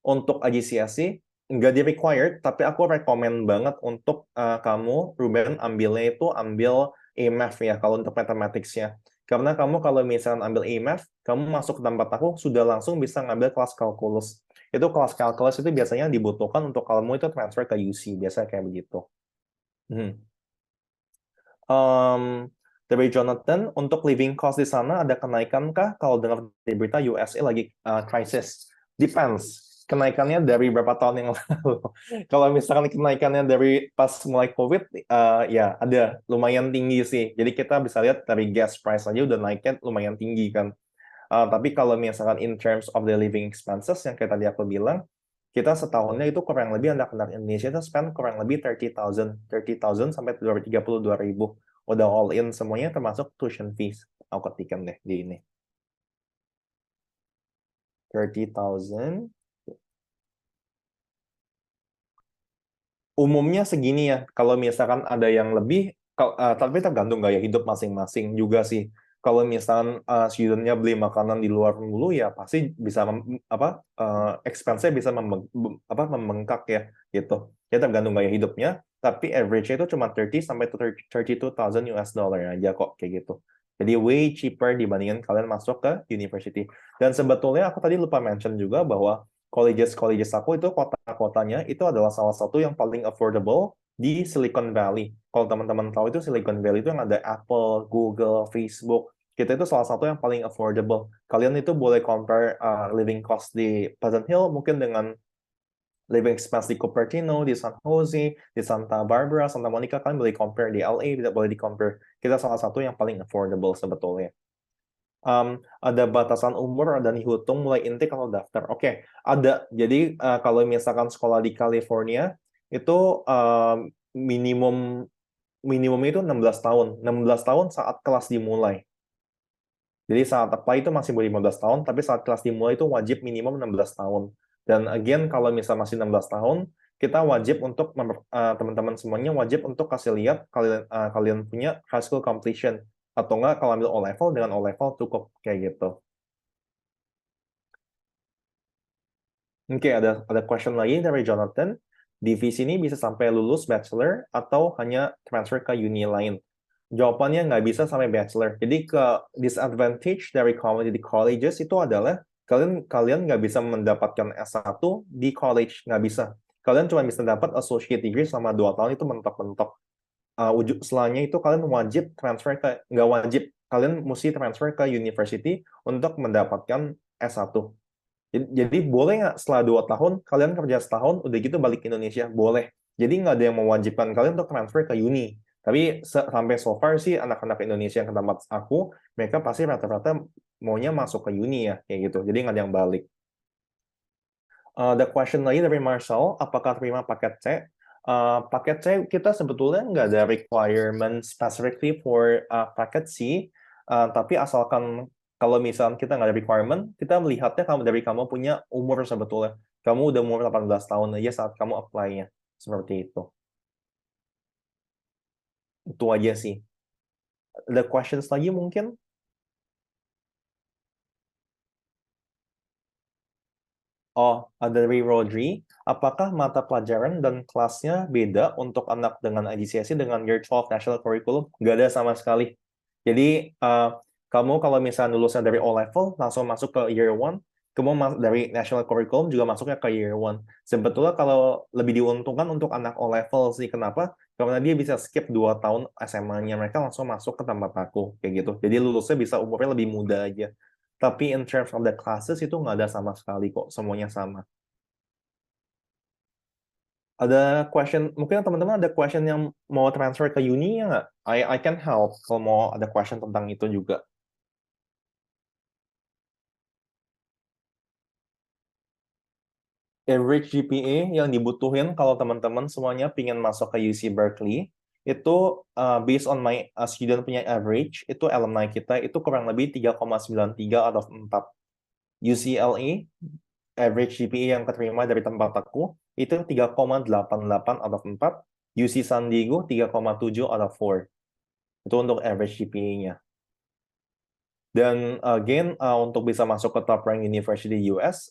untuk AGCSE nggak di required, tapi aku rekomen banget untuk kamu, Ruben, ambilnya itu ambil A-Math ya, kalau untuk mathematics-nya. Karena kamu kalau misalnya ambil A-Math, kamu masuk ke tempat aku sudah langsung bisa ngambil kelas kalkulus. Itu kelas kalkulus itu biasanya dibutuhkan untuk kamu itu transfer ke UC, biasanya kayak begitu. Dari Jonathan, untuk living cost di sana ada kenaikan kah? Kalau dengar di berita USA lagi crisis. Depends. Kenaikannya dari berapa tahun yang lalu. Kalau misalkan kenaikannya dari pas mulai COVID, ya ada lumayan tinggi sih. Jadi kita bisa lihat dari gas price aja udah naiknya lumayan tinggi kan. Tapi kalau misalkan in terms of the living expenses yang kayak tadi aku bilang, kita setahunnya itu kurang lebih anak-anak Indonesia itu spend kurang lebih 30,000 sampai 32,000. Udah all in semuanya termasuk tuition fees. Aku ketikan deh di ini. 30,000. Umumnya segini ya. Kalau misalkan ada yang lebih, tapi tergantung gaya hidup masing-masing juga sih. Kalau misalkan student-nya beli makanan di luar dulu ya pasti bisa expense-nya bisa membengkak ya gitu. Ya tergantung gaya hidupnya, tapi average-nya itu cuma 30 sampai 32,000 US dollar aja kok kayak gitu. Jadi way cheaper dibandingin kalian masuk ke university. Dan sebetulnya aku tadi lupa mention juga bahwa colleges aku itu kota-kotanya itu adalah salah satu yang paling affordable di Silicon Valley. Kalau teman-teman tahu itu Silicon Valley itu yang ada Apple, Google, Facebook. Kita itu salah satu yang paling affordable. Kalian itu boleh compare living cost di Pleasant Hill mungkin dengan living expense di Cupertino, di San Jose, di Santa Barbara, Santa Monica. Kalian boleh compare di LA, tidak boleh di compare. Kita salah satu yang paling affordable sebetulnya. Ada batasan umur dan dihitung mulai intake kalau daftar. Oke, ada. Jadi kalau misalkan sekolah di California itu minimumnya itu 16 tahun. 16 tahun saat kelas dimulai. Jadi saat apply itu masih boleh 15 tahun, tapi saat kelas dimulai itu wajib minimum 16 tahun. Dan again, kalau misal masih 16 tahun, kita wajib untuk, teman-teman semuanya wajib untuk kasih lihat kalian punya high school completion. Atau enggak kalau ambil O-level, dengan O-level cukup, kayak gitu. Oke, ada question lagi dari Jonathan. Divisi ini bisa sampai lulus bachelor atau hanya transfer ke uni lain? Jawabannya nggak bisa sampai bachelor. Jadi ke disadvantage dari community colleges itu adalah kalian nggak bisa mendapatkan S1 di college, nggak bisa. Kalian cuma bisa dapat associate degree selama 2 tahun itu mentok-mentok. Setelahnya itu kalian wajib transfer nggak wajib, kalian mesti transfer ke university untuk mendapatkan S1. Jadi boleh nggak setelah 2 tahun, kalian kerja setahun, udah gitu balik ke Indonesia? Boleh. Jadi nggak ada yang mewajibkan kalian untuk transfer ke uni. Tapi sampai so far sih, anak-anak Indonesia yang ke tempat aku, mereka pasti rata-rata maunya masuk ke uni ya, kayak gitu. Jadi nggak ada yang balik. The question lagi dari Marcel, apakah terima paket C? Paket C kita sebetulnya nggak ada requirement specifically for paket C, tapi asalkan kalau misalnya kita nggak ada requirement, kita melihatnya kamu punya umur sebetulnya. Kamu udah umur 18 tahun aja saat kamu apply-nya. Seperti itu. Itu aja sih. Ada questions lagi mungkin? Oh, ada dari Rodri. Apakah mata pelajaran dan kelasnya beda untuk anak dengan IGCSE dengan Year 12 National Curriculum? Nggak ada sama sekali. Jadi, kamu kalau misalnya lulusnya dari O-Level, langsung masuk ke Year 1, kamu dari national curriculum juga masuknya ke year 1. Sebetulnya kalau lebih diuntungkan untuk anak O-level sih, kenapa? Karena dia bisa skip 2 tahun SMA-nya, mereka langsung masuk ke tempat aku, kayak gitu. Jadi lulusnya bisa umurnya lebih muda aja. Tapi in terms of the classes itu nggak ada sama sekali kok, semuanya sama. Ada question, mungkin teman-teman ada question yang mau transfer ke uni ya nggak? I can help kalau mau ada question tentang itu juga. Average GPA yang dibutuhin kalau teman-teman semuanya pingin masuk ke UC Berkeley, itu based on my student punya average, itu alumni kita itu kurang lebih 3,93 out of 4. UCLA, average GPA yang keterima dari tempat aku, itu 3,88 out of 4. UC San Diego, 3,7 out of 4. Itu untuk average GPA-nya. Dan again, untuk bisa masuk ke top rank university di US,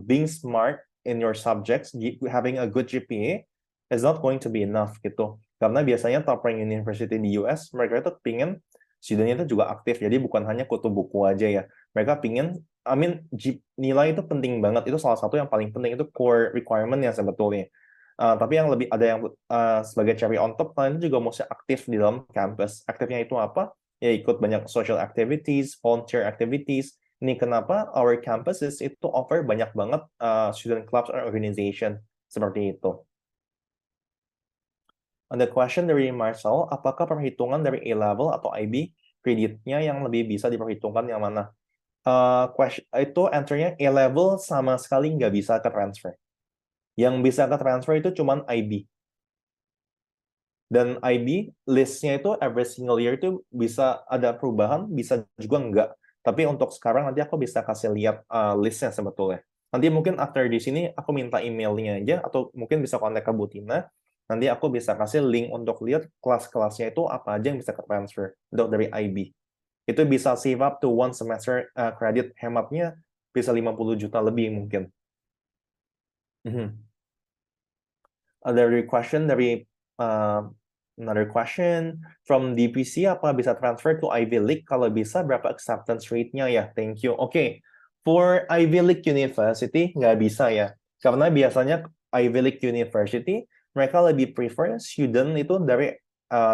being smart in your subjects, having a good GPA is not going to be enough gitu. Karena biasanya top rank university di US, mereka itu pingin studentnya itu juga aktif. Jadi bukan hanya kutu buku aja ya. Mereka pingin, nilai itu penting banget. Itu salah satu yang paling penting, itu core requirement ya sebetulnya. Tapi yang lebih ada yang sebagai cherry on top, kalian juga mesti aktif di dalam campus. Aktifnya itu apa? Ya ikut banyak social activities, volunteer activities. Ini kenapa our campuses itu offer banyak banget student clubs or organization seperti itu. Ada question dari Marcel, apakah perhitungan dari A-level atau IB kreditnya yang lebih bisa diperhitungkan yang mana? Itu answernya A-level sama sekali nggak bisa ke transfer. Yang bisa ke transfer itu cuma IB. Dan IB listnya itu every single year itu bisa ada perubahan, bisa juga enggak. Tapi untuk sekarang nanti aku bisa kasih lihat listnya sebetulnya. Nanti mungkin after di sini aku minta emailnya aja, atau mungkin bisa kontak ke Bu Tina. Nanti aku bisa kasih link untuk lihat kelas-kelasnya itu apa aja yang bisa ke transfer untuk dari IB. Itu bisa save up to one semester credit, hematnya bisa 50 juta lebih mungkin. Ada question dari another question from DPC, apa bisa transfer to Ivy League? Kalau bisa, berapa acceptance rate-nya ya? Thank you. Oke, for Ivy League University nggak bisa ya, karena biasanya Ivy League University mereka lebih prefer student itu dari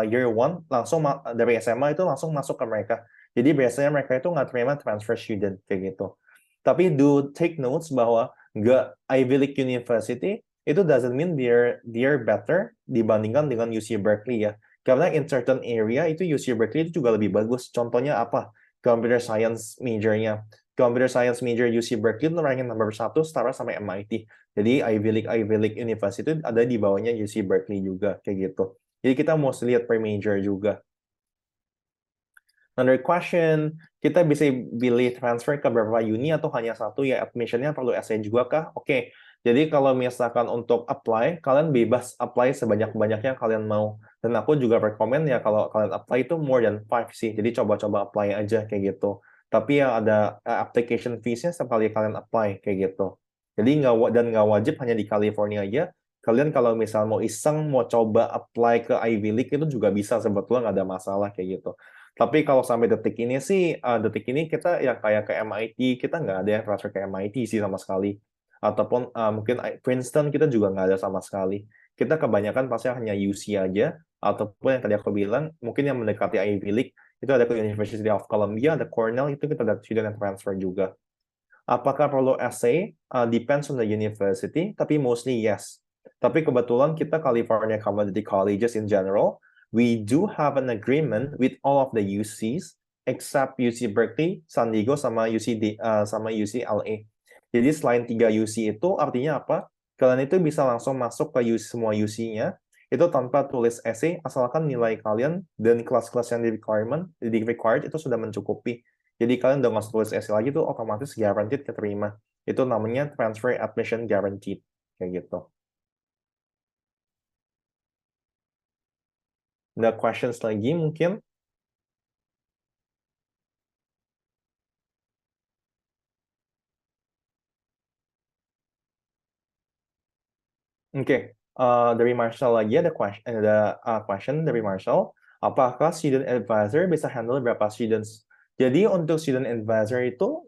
year 1 langsung dari SMA itu langsung masuk ke mereka. Jadi biasanya mereka itu nggak terima transfer student kayak gitu. Tapi do take notes bahwa nggak Ivy League University itu doesn't mean they're better dibandingkan dengan UC Berkeley ya. Karena in certain area itu UC Berkeley itu juga lebih bagus. Contohnya apa? Computer Science majornya. Computer Science major UC Berkeley itu ranking nomor 1 setara sama MIT. Jadi Ivy League University itu ada di bawahnya UC Berkeley juga kayak gitu. Jadi kita mesti lihat per major juga. Another question, kita bisa pilih transfer ke beberapa uni atau hanya satu ya, admissionnya perlu essay juga kah? Oke, jadi kalau misalkan untuk apply, kalian bebas apply sebanyak-banyaknya kalian mau. Dan aku juga rekomend ya kalau kalian apply itu more than 5 sih, jadi coba-coba apply aja kayak gitu. Tapi ya ada application fees-nya sekali kalian apply kayak gitu. Jadi nggak wajib hanya di California aja. Kalian kalau misal mau iseng, mau coba apply ke Ivy League itu juga bisa, sebetulnya nggak ada masalah kayak gitu. Tapi kalau sampai detik ini sih, detik ini kita yang kayak ke MIT, kita nggak ada yang transfer ke MIT sih sama sekali. Ataupun mungkin Princeton kita juga nggak ada sama sekali. Kita kebanyakan pasti hanya UC aja, ataupun yang tadi aku bilang, mungkin yang mendekati Ivy League, itu ada ke University of Columbia, ada Cornell, itu kita ada student yang transfer juga. Apakah perlu essay? Depends on the university, tapi mostly yes. Tapi kebetulan kita California Community Colleges in general, we do have an agreement with all of the UCs except UC Berkeley, San Diego, sama UCLA. Jadi selain 3 UC itu artinya apa? Kalian itu bisa langsung masuk ke semua UC-nya itu tanpa tulis essay, asalkan nilai kalian dan kelas-kelas yang di required itu sudah mencukupi. Jadi kalian udah nggak usah tulis essay lagi tuh otomatis guaranteed keterima. Itu namanya transfer admission guaranteed kayak gitu. Ada questions lagi mungkin? Oke, dari Marshall lagi ada question dari Marshall. Apakah student advisor bisa handle berapa students? Jadi untuk student advisor itu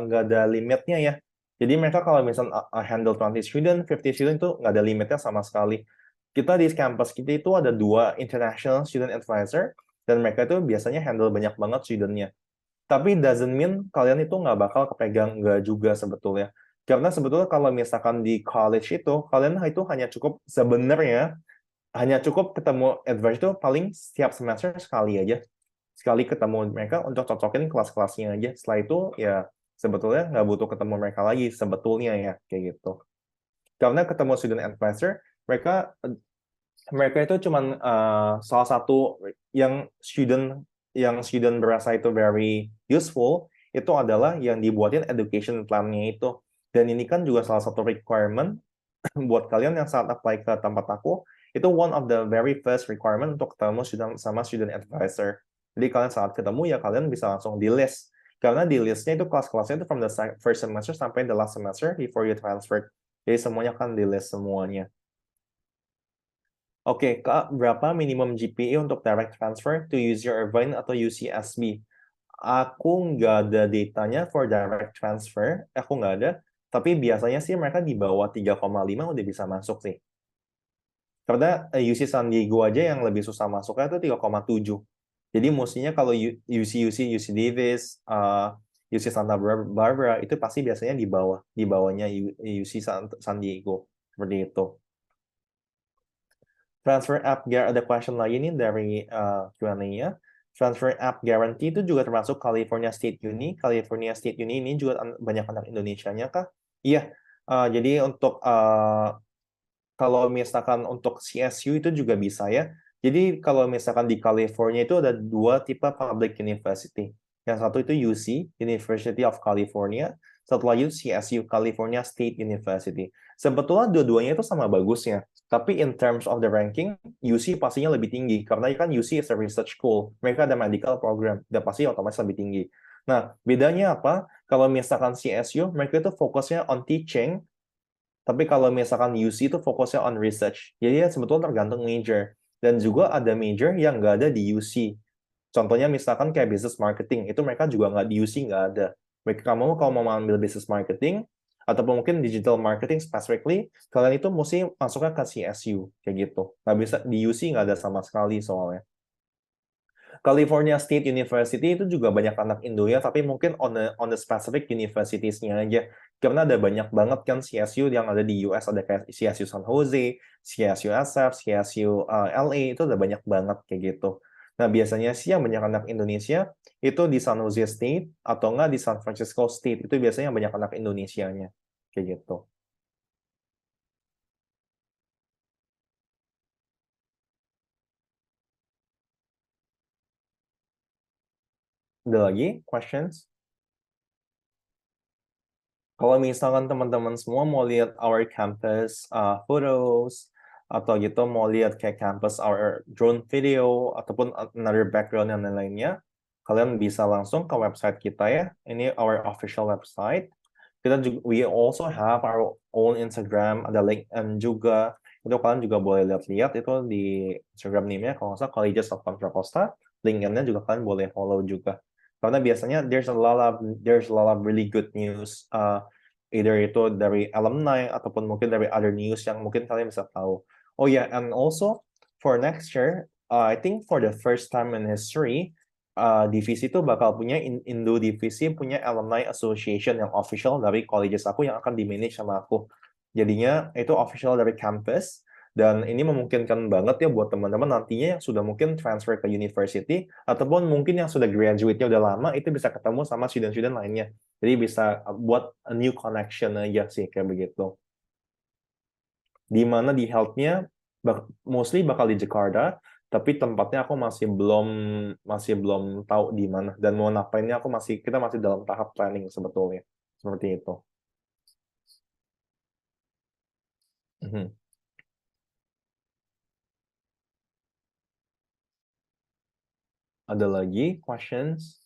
nggak ada limitnya ya. Jadi mereka kalau misalnya handle 20 student, 50 student itu nggak ada limitnya sama sekali. Kita di campus kita itu ada 2 international student advisor, dan mereka itu biasanya handle banyak banget studentnya. Tapi doesn't mean kalian itu nggak bakal kepegang, nggak juga sebetulnya. Karena sebetulnya kalau misalkan di college itu, kalian itu hanya cukup sebenarnya, hanya cukup ketemu advisor itu paling setiap semester sekali aja. Sekali ketemu mereka untuk cocokin kelas-kelasnya aja. Setelah itu ya sebetulnya nggak butuh ketemu mereka lagi sebetulnya ya, kayak gitu. Karena ketemu student advisor, mereka mereka itu cuman salah satu yang student berasa itu very useful itu adalah yang dibuatin education plan-nya itu. Dan ini kan juga salah satu requirement buat kalian yang saat apply ke tempat aku, itu one of the very first requirement untuk ketemu sama student advisor. Jadi kalian saat ketemu ya kalian bisa langsung di list. Karena di listnya itu kelas-kelasnya itu from the first semester sampai the last semester before you transfer. Jadi semuanya kan di list semuanya. Oke, Kak, berapa minimum GPA untuk direct transfer to UC Irvine atau UCSB? Aku nggak ada datanya for direct transfer, aku nggak ada. Tapi biasanya sih mereka di bawah 3,5 udah bisa masuk sih. Karena UC San Diego aja yang lebih susah masuknya itu 3,7. Jadi mestinya kalau UC Davis, UC Santa Barbara itu pasti biasanya di bawahnya UC San Diego. Seperti itu. Transfer app, ada question lagi nih dari Q&A-nya. Transfer app guarantee itu juga termasuk California State Uni. California State Uni ini juga banyak anak Indonesianya kah? Iya. Jadi untuk kalau misalkan untuk CSU itu juga bisa ya. Jadi kalau misalkan di California itu ada 2 tipe public university. Yang satu itu UC, University of California. Satu lagi itu CSU, California State University. Sebetulnya dua-duanya itu sama bagusnya. Tapi in terms of the ranking, UC pastinya lebih tinggi. Karena kan UC is a research school. Mereka ada medical program. Dan pasti otomatis lebih tinggi. Nah, bedanya apa? Kalau misalkan CSU, mereka itu fokusnya on teaching, tapi kalau misalkan UC itu fokusnya on research. Jadi ya sebetulnya tergantung major. Dan juga ada major yang nggak ada di UC. Contohnya misalkan kayak business marketing, itu mereka juga nggak di UC, nggak ada. Mereka kalau mau ambil business marketing, ataupun mungkin digital marketing specifically, kalian itu mesti masuknya ke CSU, kayak gitu. Nggak bisa, di UC nggak ada sama sekali soalnya. California State University itu juga banyak anak Indo ya, tapi mungkin on the specific universities-nya aja. Karena ada banyak banget kan CSU yang ada di US, ada kayak CSU San Jose, CSU SF, CSU LA, itu ada banyak banget kayak gitu. Nah, biasanya sih yang banyak anak Indonesia itu di San Jose State atau enggak di San Francisco State. Itu biasanya banyak anak Indonesianya kayak gitu. Ada lagi questions? Kalau misalkan teman-teman semua mau lihat our campus photos atau gitu mau lihat kayak campus our drone video ataupun another background yang lain-lainnya, kalian bisa langsung ke website kita ya. Ini our official website. Kita juga, we also have our own Instagram, ada LinkedIn juga. Itu kalian juga boleh lihat-lihat itu di Instagram name-nya kalau nggak salah Colleges of Contra Costa. LinkedIn-nya juga kalian boleh follow juga. Karena biasanya there's a lot of really good news, either itu dari alumni ataupun mungkin dari other news yang mungkin kalian bisa tahu. Oh ya, and also for next year, I think for the first time in history, divisi itu bakal punya Indo divisi punya alumni association yang official dari colleges aku yang akan di-manage sama aku. Jadinya itu official dari campus. Dan ini memungkinkan banget ya buat teman-teman nantinya yang sudah mungkin transfer ke university, ataupun mungkin yang sudah graduate-nya udah lama, itu bisa ketemu sama student-student lainnya. Jadi bisa buat a new connection aja sih, kayak begitu. Di mana di health-nya, mostly bakal di Jakarta, tapi tempatnya aku masih belum tahu di mana. Dan mau ngapainnya kita masih dalam tahap planning sebetulnya. Seperti itu. Mhm. Ada lagi questions?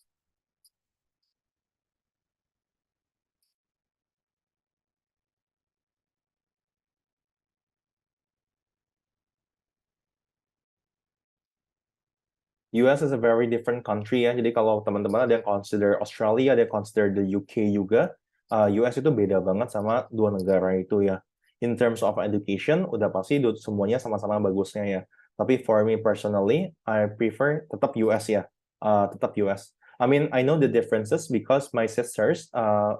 US is a very different country ya. Jadi kalau teman-teman ada yang consider Australia, ada yang consider the UK juga, US itu beda banget sama dua negara itu ya. In terms of education, udah pasti semuanya sama-sama bagusnya ya. Tapi for me personally, I prefer tetap US ya. Tetap US. I mean, I know the differences because my sisters,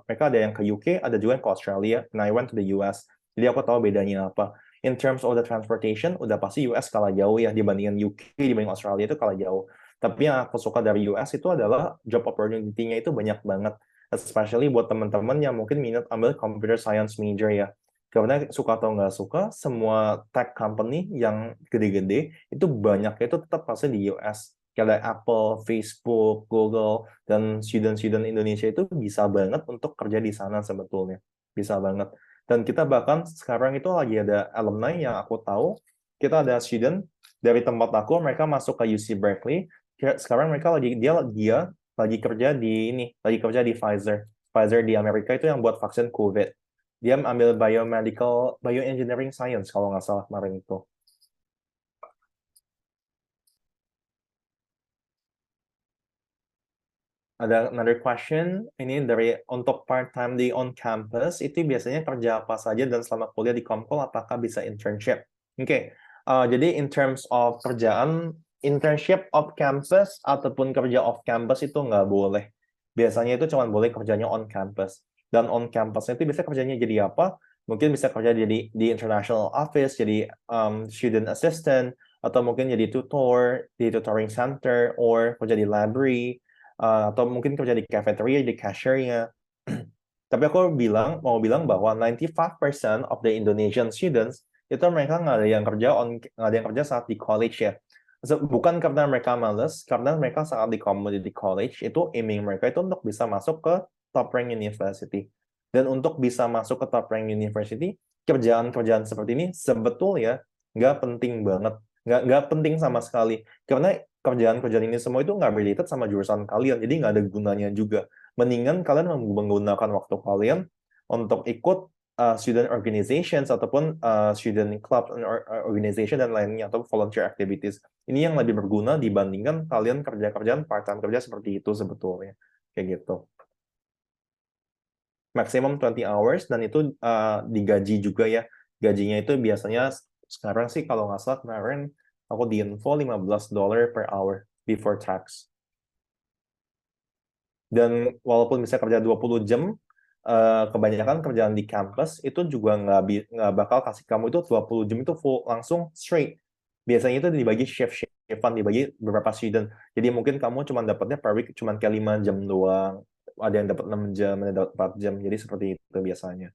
mereka ada yang ke UK, ada juga yang ke Australia, and I went to the US. Jadi aku tahu bedanya apa. In terms of the transportation, udah pasti US kalah jauh ya dibandingin UK, dibanding Australia itu kalah jauh. Tapi yang aku suka dari US itu adalah job opportunity-nya itu banyak banget. Especially buat teman-teman yang mungkin minat ambil computer science major ya. Karena suka atau nggak suka, semua tech company yang gede-gede itu banyaknya itu tetap pasti di US. Kayak Apple, Facebook, Google, dan student-student Indonesia itu bisa banget untuk kerja di sana sebetulnya. Bisa banget. Dan kita bahkan sekarang itu lagi ada alumni yang aku tahu, kita ada student dari tempat aku, mereka masuk ke UC Berkeley. Sekarang mereka dia lagi kerja di Pfizer. Pfizer di Amerika itu yang buat vaksin COVID. Dia ambil bioengineering science kalau nggak salah kemarin itu. Ada another question, ini dari untuk part-time di on-campus, itu biasanya kerja apa saja dan selama kuliah di Komkol, apakah bisa internship? Oke, jadi in terms of kerjaan, internship off-campus ataupun kerja off-campus itu nggak boleh. Biasanya itu cuma boleh kerjanya on-campus. Dan on-campus itu bisa kerjanya jadi apa? Mungkin bisa kerja di international office, jadi student assistant, atau mungkin jadi tutor, di tutoring center, or kerja di library, atau mungkin kerja di cafeteria, di cashier-nya. Tapi aku mau bilang bahwa 95% of the Indonesian students itu mereka nggak ada yang kerja saat di college ya. Bukan karena mereka males, karena mereka saat di community college itu aiming mereka itu untuk bisa masuk ke top rank university. Dan untuk bisa masuk ke top rank university, kerjaan-kerjaan seperti ini sebetulnya nggak penting banget, nggak penting sama sekali. Karena kerjaan-kerjaan ini semua itu nggak related sama jurusan kalian, jadi nggak ada gunanya juga. Mendingan kalian menggunakan waktu kalian untuk ikut student organizations ataupun student club organization dan lainnya, atau volunteer activities. Ini yang lebih berguna dibandingkan kalian kerja-kerjaan part-time kerja seperti itu sebetulnya. Kayak gitu. Maksimum 20 hours dan itu digaji juga ya. Gajinya itu biasanya sekarang sih kalau nggak salah kemarin aku di info $15 per hour before tax. Dan walaupun bisa kerja 20 jam, kebanyakan kerjaan di kampus itu juga nggak bakal kasih kamu itu 20 jam itu full langsung straight. Biasanya itu dibagi shift-shiftan, dibagi beberapa student. Jadi mungkin kamu cuma dapatnya per week cuma kayak 5 jam doang. Ada yang dapat 6 jam, ada yang dapat 4 jam. Jadi seperti itu biasanya.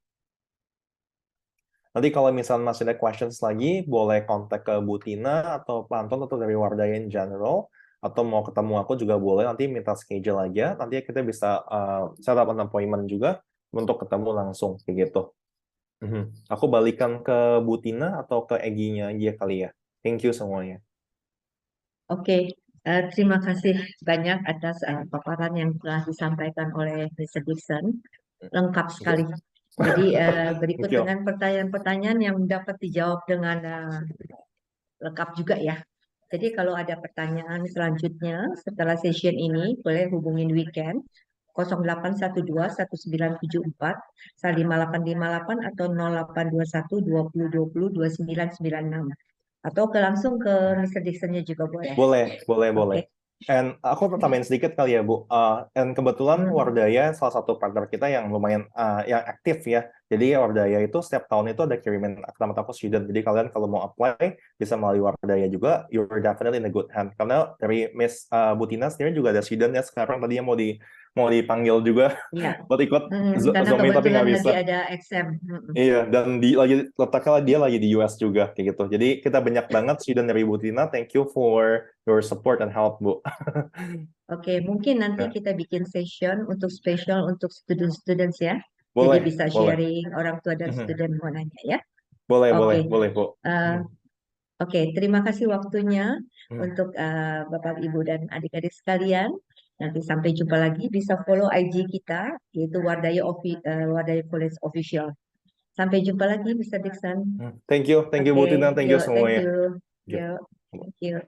Nanti kalau misalnya masih ada questions lagi, boleh kontak ke Bu Tina atau Pak Anton atau dari Wardaya in general, atau mau ketemu aku juga boleh, nanti minta schedule aja, nanti kita bisa set up an appointment juga untuk ketemu langsung, kayak gitu. Aku balikan ke Bu Tina atau ke Egy-nya aja kali ya. Thank you semuanya. Oke, terima kasih banyak atas paparan yang telah disampaikan oleh Mr. Dixon. Lengkap sekali. Jadi berikut Thank you. dengan pertanyaan-pertanyaan yang dapat dijawab dengan lengkap juga ya. Jadi kalau ada pertanyaan selanjutnya setelah session ini, boleh hubungin Weekend 0812 1974 5858 atau 0821 2020 2996. Atau langsung ke Mr. Dixon-nya juga boleh. Boleh. And aku tambahin sedikit kali ya, Bu. And kebetulan Wardaya salah satu partner kita yang lumayan yang aktif ya. Jadi Wardaya itu setiap tahun itu ada kirimin akta-akta student. Jadi kalian kalau mau apply bisa melalui Wardaya juga. You're definitely in a good hand. Karena dari Miss Butina sendiri juga ada student ya sekarang. Tadinya mau dipanggil juga buat ikut karena Zoom tapi kebetulan nggak lagi bisa. ada exam. Iya, dan letaknya dia lagi di US juga kayak gitu. Jadi kita banyak banget student dari Bu Tina. Thank you for your support and help, Bu. Oke, mungkin nanti kita bikin session untuk spesial untuk student-students ya. Boleh, Jadi bisa boleh. sharing orang tua dan student mau nanya ya. Boleh, Oke. boleh, Bu. Oke, terima kasih waktunya untuk Bapak, Ibu, dan adik-adik sekalian. Nanti sampai jumpa lagi. Bisa follow IG kita, yaitu Wardaya College Official. Sampai jumpa lagi, Mr. Dixon. Thank you Bu Tina. Thank you Thank semuanya. you. Yuk. Thank you.